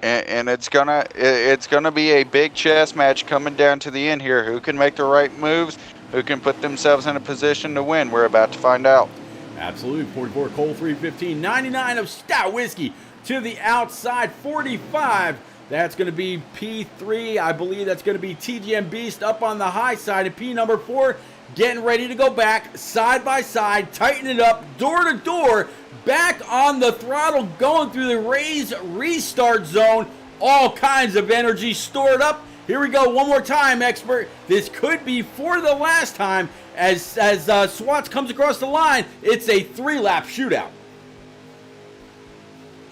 Speaker 2: And it's gonna be a big chess match coming down to the end here. Who can make the right moves? Who can put themselves in a position to win? We're about to find out.
Speaker 1: Absolutely. 44 Coal 315, 99 of Stout Whiskey to the outside. 45. That's going to be P3. I believe that's going to be TGM Beast up on the high side. And P number 4 getting ready to go back side by side, tighten it up, door to door, back on the throttle, going through the raise restart zone. All kinds of energy stored up. Here we go, one more time, expert. This could be for the last time as Swats comes across the line. It's a 3-lap shootout.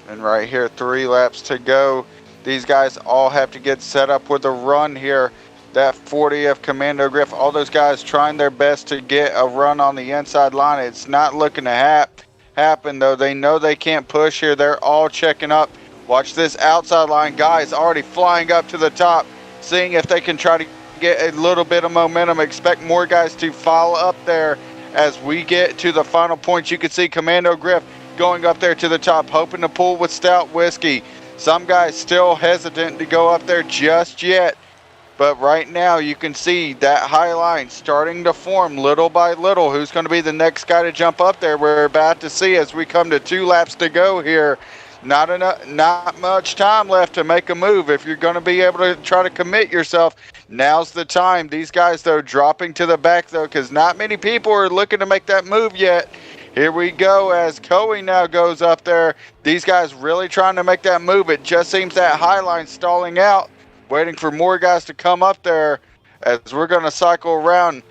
Speaker 2: And right here, 3 laps to go. These guys all have to get set up with a run here. That 40th Commando Griff, all those guys trying their best to get a run on the inside line. It's not looking to happen, though. They know they can't push here. They're all checking up. Watch this outside line. Guys already flying up to the top, seeing if they can try to get a little bit of momentum. Expect more guys to follow up there as we get to the final points. You can see Commando Griff going up there to the top, hoping to pull with Stout Whiskey. Some guys still hesitant to go up there just yet. But right now you can see that high line starting to form little by little. Who's going to be the next guy to jump up there? We're about to see as we come to 2 laps to go here. Not much time left to make a move. If you're going to be able to try to commit yourself, now's the time. These guys, though, dropping to the back, though, because not many people are looking to make that move yet. Here we go as Coey now goes up there. These guys really trying to make that move. It just seems that high line stalling out, waiting for more guys to come up there as we're going to cycle around.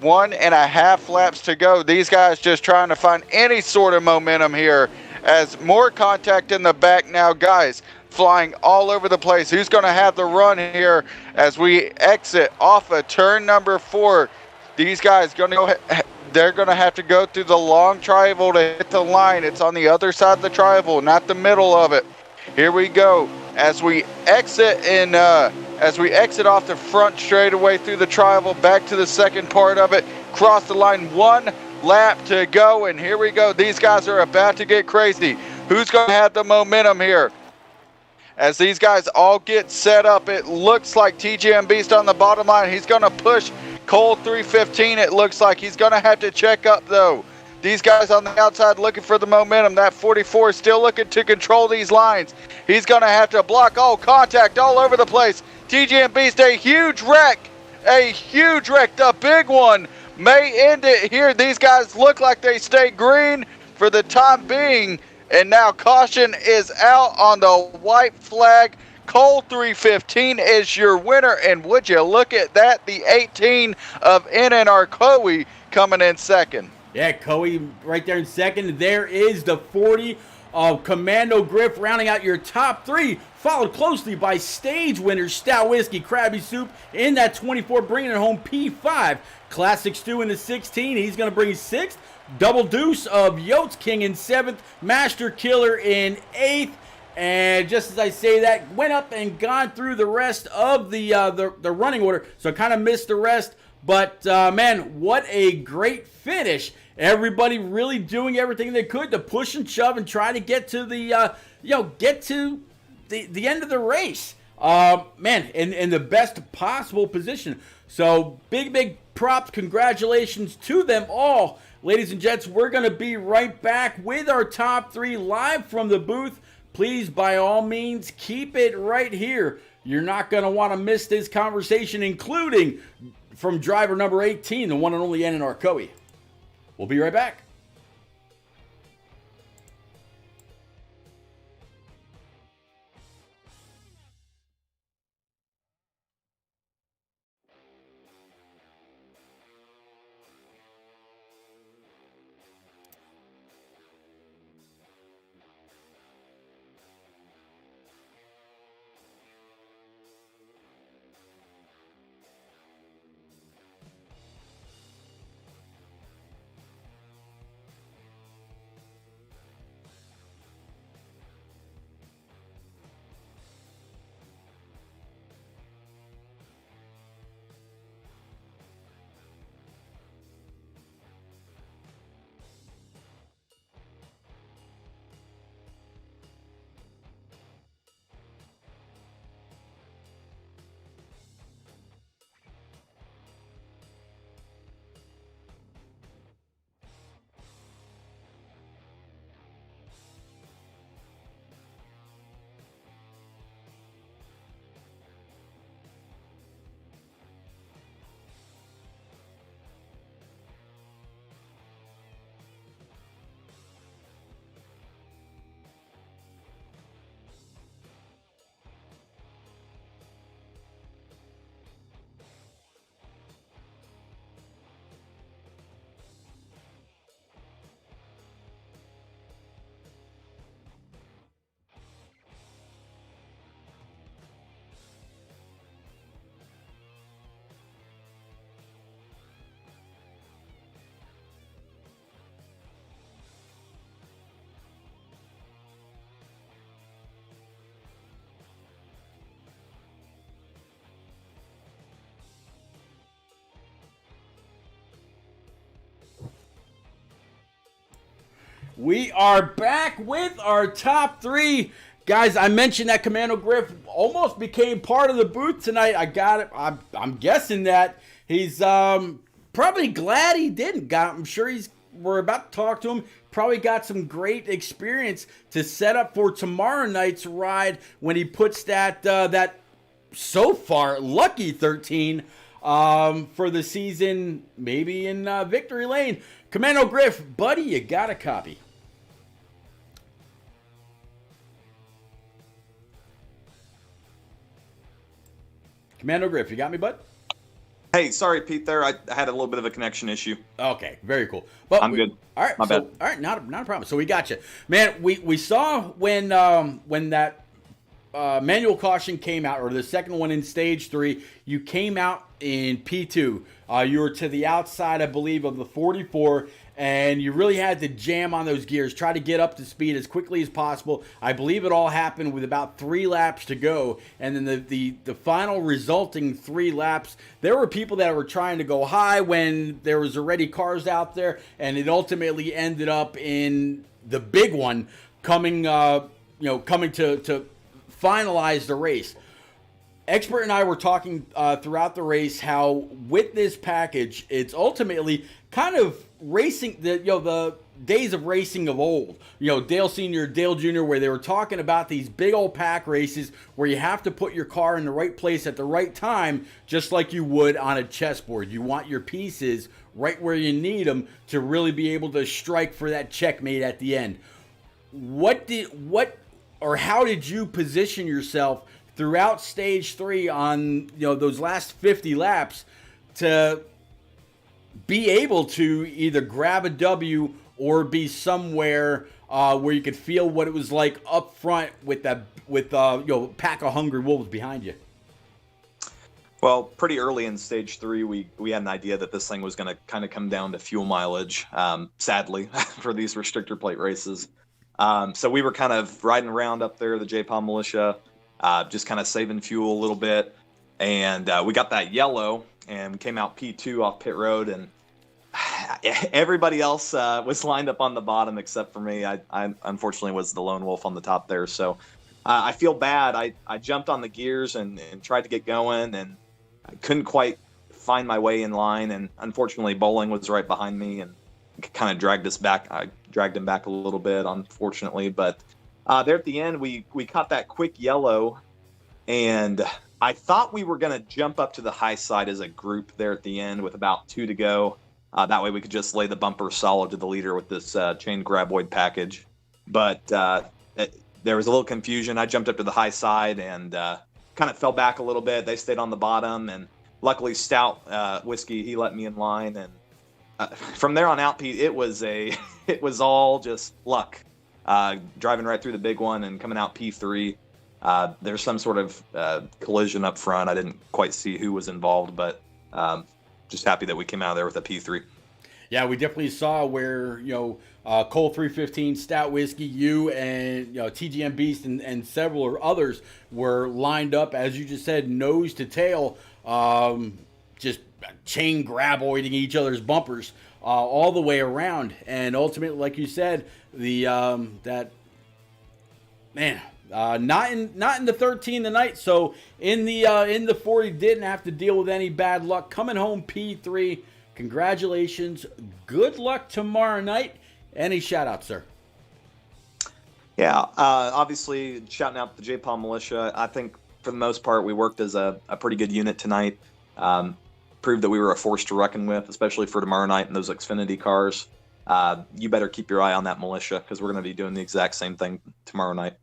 Speaker 2: 1.5 laps to go. These guys just trying to find any sort of momentum here as more contact in the back now. Guys flying all over the place. Who's going to have the run here as we exit off of turn number 4? These guys they're going to have to go through the long tri-oval to hit the line. It's on the other side of the tri-oval, not the middle of it. Here we go as we exit off the front straightaway through the tri-oval back to the second part of it. Cross the line, 1 lap to go, and here we go. These guys are about to get crazy. Who's going to have the momentum here? As these guys all get set up, it looks like TGM Beast on the bottom line. He's going to push Cole 315. It looks like he's going to have to check up, though. These guys on the outside looking for the momentum. That 44 is still looking to control these lines. He's going to have to block all contact all over the place. TGM Beast, a huge wreck. The big one may end it here. These guys look like they stay green for the time being. And now caution is out on the white flag. Cole 315 is your winner. And would you look at that? The 18 of NNR Coe coming in second.
Speaker 1: Yeah, Coe right there in second. There is the 40 of Commando Griff rounding out your top three, followed closely by stage winners Stout Whiskey, Krabby Soup in that 24, bringing it home P5. Classic Stew in the 16, he's going to bring sixth. Double Deuce of Yotes King in seventh, Master Killer in eighth. And just as I say that, went up and gone through the rest of the running order, so kind of missed the rest. But, man, what a great finish. Everybody really doing everything they could to push and shove and try to get to the, get to the end of the race. Man, in the best possible position. So, big props, congratulations to them all. Ladies and gents, we're going to be right back with our top three live from the booth. Please, by all means, keep it right here. You're not going to want to miss this conversation, including from driver number 18, the one and only NNR Coe. We'll be right back. We are back with our top three. Guys, I mentioned that Commando Griff almost became part of the booth tonight. I got it. I'm guessing that he's probably glad he didn't. I'm sure we're about to talk to him. Probably got some great experience to set up for tomorrow night's ride when he puts that so far lucky 13 for the season, maybe in Victory Lane. Commando Griff, buddy, you got a copy. Commando Griff, you got me, bud?
Speaker 4: Hey, sorry, Pete. There, I had a little bit of a connection issue.
Speaker 1: Okay, very cool. But
Speaker 4: I'm good.
Speaker 1: All right,
Speaker 4: My bad.
Speaker 1: All right, not a problem. So we got you, man. We saw when that manual caution came out, or the second one in stage 3, you came out in P2. You were to the outside, I believe, of the 44, and you really had to jam on those gears, try to get up to speed as quickly as possible. I believe it all happened with about 3 laps to go, and then the final resulting 3 laps, there were people that were trying to go high when there was already cars out there, and it ultimately ended up in the big one coming to finalize the race. Expert and I were talking throughout the race how with this package, it's ultimately kind of racing the days of racing of old. Dale Sr., Dale Jr., where they were talking about these big old pack races where you have to put your car in the right place at the right time, just like you would on a chessboard. You want your pieces right where you need them to really be able to strike for that checkmate at the end. How did you position yourself throughout stage 3 on those last 50 laps to be able to either grab a W or be somewhere where you could feel what it was like up front with a pack of hungry wolves behind you?
Speaker 4: Well, pretty early in stage 3, we had an idea that this thing was going to kind of come down to fuel mileage, sadly, for these restrictor plate races. So we were kind of riding around up there, the J-Palm Militia, just kind of saving fuel a little bit. And we got that yellow and came out P2 off pit road. And everybody else was lined up on the bottom except for me. I unfortunately was the lone wolf on the top there. So I feel bad. I jumped on the gears and tried to get going, and I couldn't quite find my way in line. And unfortunately, Bowling was right behind me and kind of dragged us back. I dragged him back a little bit, unfortunately. But there at the end, we caught that quick yellow, and I thought we were going to jump up to the high side as a group there at the end with about 2 to go. That way we could just lay the bumper solid to the leader with this chain graboid package. But there was a little confusion. I jumped up to the high side and kind of fell back a little bit. They stayed on the bottom, and luckily Stout Whiskey, he let me in line. And from there on out, Pete, it was all just luck. Driving right through the big one and coming out P3. There's some sort of collision up front. I didn't quite see who was involved, but just happy that we came out of there with a P3.
Speaker 1: Yeah, we definitely saw where, Cole 315, Stout Whiskey, you and, TGM Beast and several others were lined up, as you just said, nose to tail, just chain graboiding each other's bumpers all the way around. And ultimately, like you said, not in the 13 tonight. So in the 40, didn't have to deal with any bad luck. Coming home P3. Congratulations. Good luck tomorrow night. Any shout outs, sir?
Speaker 4: Yeah, obviously shouting out the J-Palm Militia. I think for the most part we worked as a pretty good unit tonight. Proved that we were a force to reckon with, especially for tomorrow night in those Xfinity cars. You better keep your eye on that militia because we're going to be doing the exact same thing tomorrow night.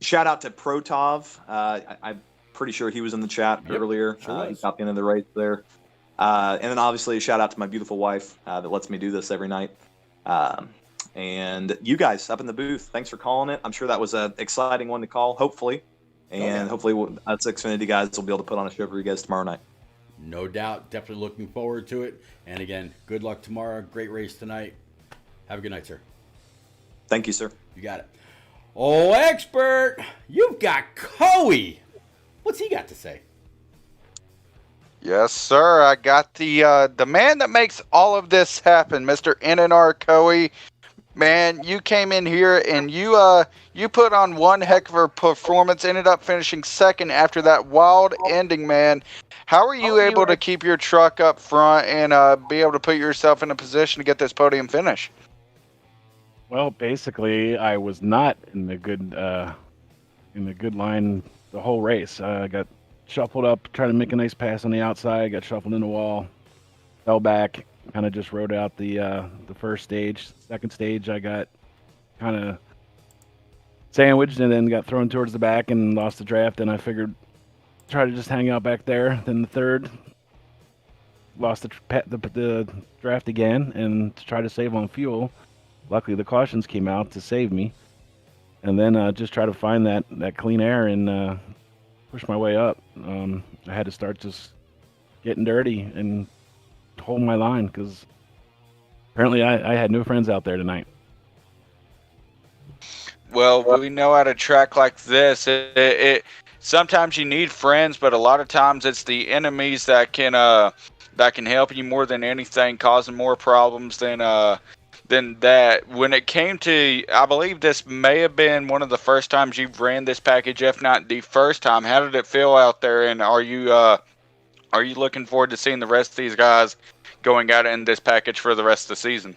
Speaker 4: Shout out to Protov. I'm pretty sure he was in the chat earlier.
Speaker 1: Sure
Speaker 4: He got the end of the race there. And then obviously a shout out to my beautiful wife that lets me do this every night. And you guys up in the booth, thanks for calling it. I'm sure that was an exciting one to call, hopefully. And hopefully us Xfinity guys will be able to put on a show for you guys tomorrow night.
Speaker 1: No doubt. Definitely looking forward to it. And again, good luck tomorrow. Great race tonight. Have a good night, sir.
Speaker 4: Thank you, sir.
Speaker 1: You got it. Oh, expert, you've got Coey. What's he got to say?
Speaker 2: Yes, sir. I got the man that makes all of this happen, Mr. NNR Coey. Man, you came in here and you put on one heck of a performance. Ended up finishing second after that wild ending, man. How are you able to keep your truck up front and be able to put yourself in a position to get this podium finish?
Speaker 5: Well, basically, I was not in the good line the whole race. I got shuffled up, tried to make a nice pass on the outside, got shuffled in the wall, fell back, kind of just rode out the first stage. Second stage, I got kind of sandwiched and then got thrown towards the back and lost the draft. And I figured try to just hang out back there. Then the third, lost the draft again and to try to save on fuel. Luckily, the cautions came out to save me. And then just try to find that clean air and push my way up. I had to start just getting dirty and hold my line because apparently I had no friends out there tonight.
Speaker 2: Well, we know at a track like this, it sometimes you need friends, but a lot of times it's the enemies that can help you more than anything, causing more problems than that. When it came to, I believe this may have been one of the first times you've ran this package, if not the first time. How did it feel out there, and are you looking forward to seeing the rest of these guys going out in this package for the rest of the season?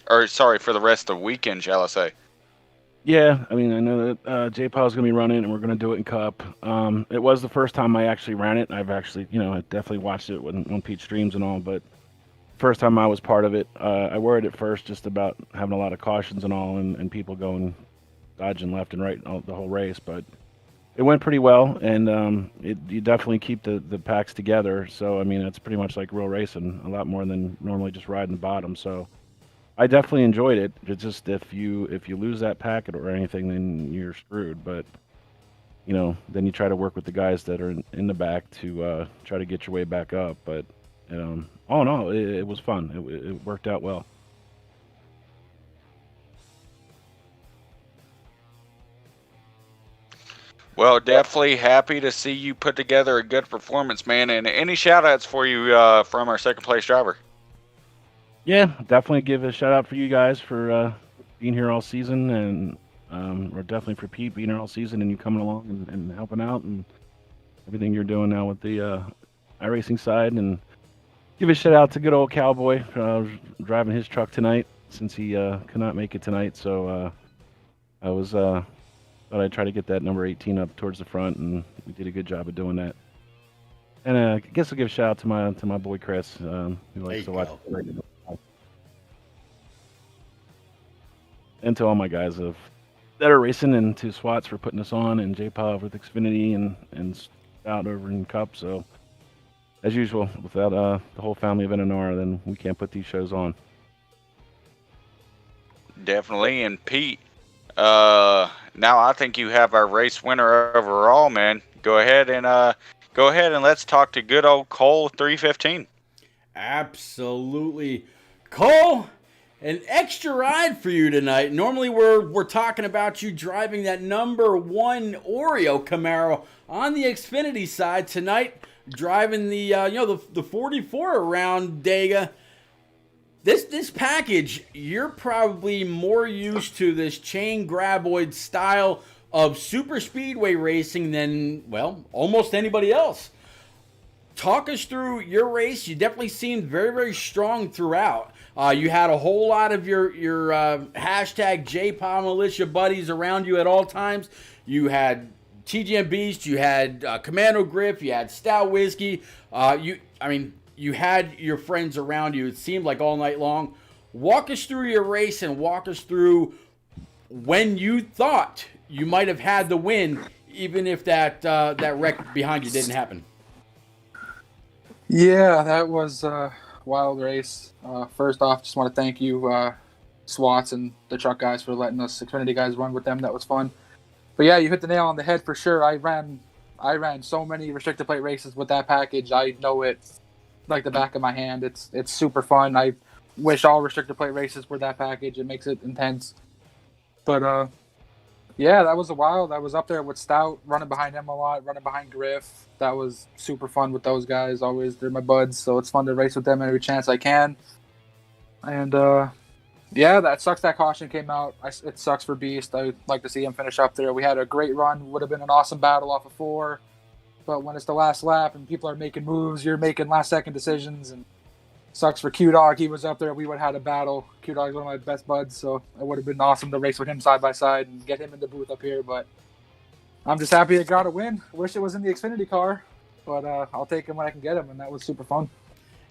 Speaker 2: Or sorry, for the rest of the weekend, shall I say?
Speaker 5: Yeah, I mean, I know that J-Pow's going to be running, and we're going to do it in Cup. It was the first time I actually ran it. I've actually, I definitely watched it when Pete streams and all, but first time I was part of it. I worried at first just about having a lot of cautions and all, and people going dodging left and right the whole race, but it went pretty well, and you definitely keep the packs together. So, I mean, it's pretty much like real racing, a lot more than normally just riding the bottom. So I definitely enjoyed it. It's just if you lose that packet or anything, then you're screwed. But then you try to work with the guys that are in the back to try to get your way back up. But all in all, it was fun. It worked out well.
Speaker 2: Well, definitely happy to see you put together a good performance, man. And any shout outs for you from our second place driver?
Speaker 5: Yeah, definitely give a shout out for you guys for being here all season, and or definitely for Pete being here all season and you coming along and helping out and everything you're doing now with the iRacing side. And give a shout out to good old Cowboy driving his truck tonight since he could not make it tonight. So I was thought I'd try to get that number 18 up towards the front, and we did a good job of doing that. And I guess I'll give a shout out to my boy Chris, who likes to watch. And to all my guys that are racing, and to SWATs for putting us on, and J-Pow with Xfinity and out over in Cup. So, as usual, without the whole family of NNR, then we can't put these shows on.
Speaker 2: Definitely. And Pete, now I think you have our race winner overall, man. Go ahead and let's talk to good old Cole 315.
Speaker 1: Absolutely. Cole, an extra ride for you tonight. Normally we're talking about you driving that number 1 Oreo Camaro on the Xfinity side. Tonight, driving the the 44 around Dega. This package, you're probably more used to this chain graboid style of super speedway racing than, well, almost anybody else. Talk us through your race. You definitely seemed very, very strong throughout. You had a whole lot of your hashtag JPOW militia buddies around you at all times. You had TGM Beast, you had Commando Griff, you had Stout Whiskey. You had your friends around you, it seemed like all night long. Walk us through your race and walk us through when you thought you might have had the win, even if that wreck behind you didn't happen.
Speaker 6: Yeah, that was a wild race. First off, just want to thank you, SWATs and the truck guys, for letting us Xfinity guys run with them. That was fun. But yeah, you hit the nail on the head for sure. I ran so many restricted plate races with that package. I know it like the back of my hand. It's super fun. I wish all restricted plate races were that package. It makes it intense. But yeah, that was a wild. I was up there with Stout, running behind him a lot, running behind Griff. That was super fun with those guys. Always, they're my buds, so it's fun to race with them every chance I can. And yeah, that sucks that caution came out. It sucks for Beast. I'd like to see him finish up there. We had a great run. Would have been an awesome battle off of 4. But when it's the last lap and people are making moves, you're making last-second decisions. And sucks for Q-Dog. He was up there. We would have had a battle. Q-Dog's one of my best buds, so it would have been awesome to race with him side by side and get him in the booth up here. But I'm just happy I got a win. Wish it was in the Xfinity car, but I'll take him when I can get him, and that was super fun.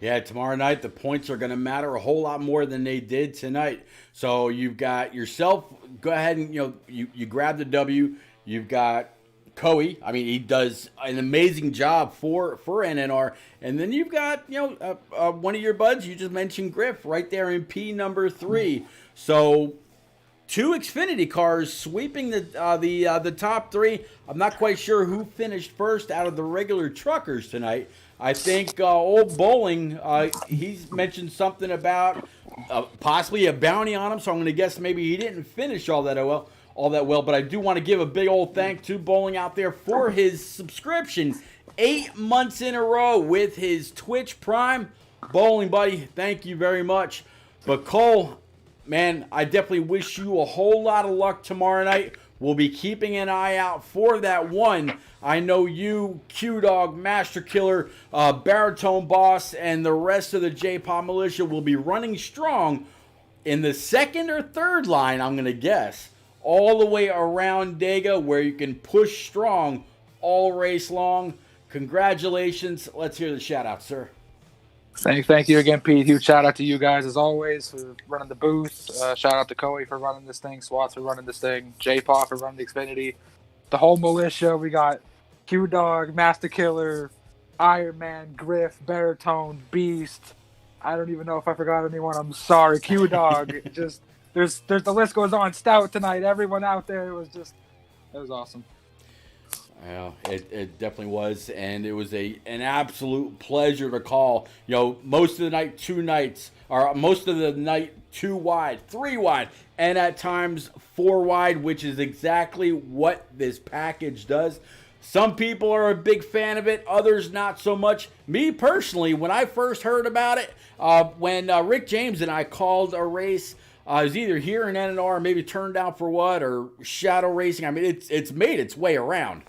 Speaker 1: Yeah, tomorrow night the points are going to matter a whole lot more than they did tonight. So you've got yourself. Go ahead and you grab the W. You've got Coey. I mean, he does an amazing job for NNR. And then you've got one of your buds. You just mentioned Griff right there in P number 3. So 2 Xfinity cars sweeping the top 3. I'm not quite sure who finished first out of the regular truckers tonight. I think old Bowling, he's mentioned something about possibly a bounty on him, so I'm going to guess maybe he didn't finish all that well. But I do want to give a big old thank to Bowling out there for his subscription 8 months in a row with his Twitch Prime. Bowling, buddy, thank you very much. But Cole, man, I definitely wish you a whole lot of luck tomorrow night. We'll be keeping an eye out for that one. I know you, Q-Dog, Master Killer, Baritone Boss, and the rest of the J-Pop Militia will be running strong in the second or third line, I'm going to guess, all the way around Dega where you can push strong all race long. Congratulations. Let's hear the shout out, sir.
Speaker 6: Thank you again, Pete. Huge shout out to you guys as always for running the booth. Shout out to Coey for running this thing, Swats for running this thing, J-Paw for running the Xfinity, the whole militia. We got Q-Dog, Master Killer, Iron Man, Griff, Baritone, Beast. I don't even know if I forgot anyone. I'm sorry. Q-Dog. Just there's the list goes on. Stout tonight. Everyone out there, it was awesome.
Speaker 1: Yeah, it definitely was, and it was an absolute pleasure to call. You know, most of the night, 2 nights, or most of the night, 2 wide, 3 wide, and at times 4 wide, which is exactly what this package does. Some people are a big fan of it, others not so much. Me personally, when I first heard about it, when Rick James and I called a race, it was either here in NNR, maybe Turned Down for What, or Shadow Racing. I mean, it's made its way around.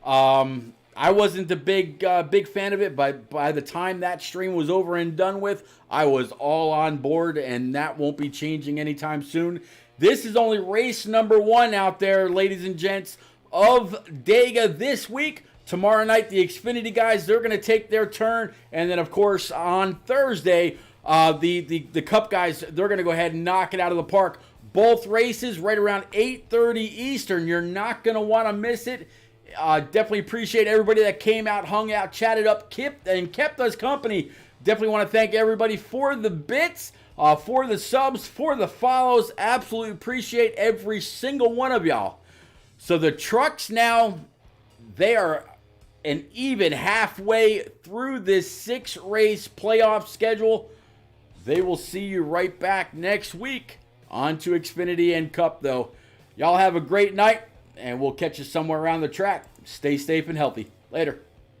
Speaker 1: I wasn't a big fan of it, but by the time that stream was over and done with, I was all on board, and that won't be changing anytime soon. This is only race number 1 out there, ladies and gents, of Dega this week. Tomorrow night, the Xfinity guys, they're going to take their turn, and then, of course, on Thursday, the Cup guys, they're going to go ahead and knock it out of the park. Both races right around 8:30 Eastern. You're not going to want to miss it. Definitely appreciate everybody that came out, hung out, chatted up, kept us company. Definitely want to thank everybody for the bits, for the subs, for the follows. Absolutely appreciate every single one of y'all. So the trucks now, they are an even halfway through this 6-race playoff schedule. They will see you right back next week. On to Xfinity and Cup, though. Y'all have a great night, and we'll catch you somewhere around the track. Stay safe and healthy. Later.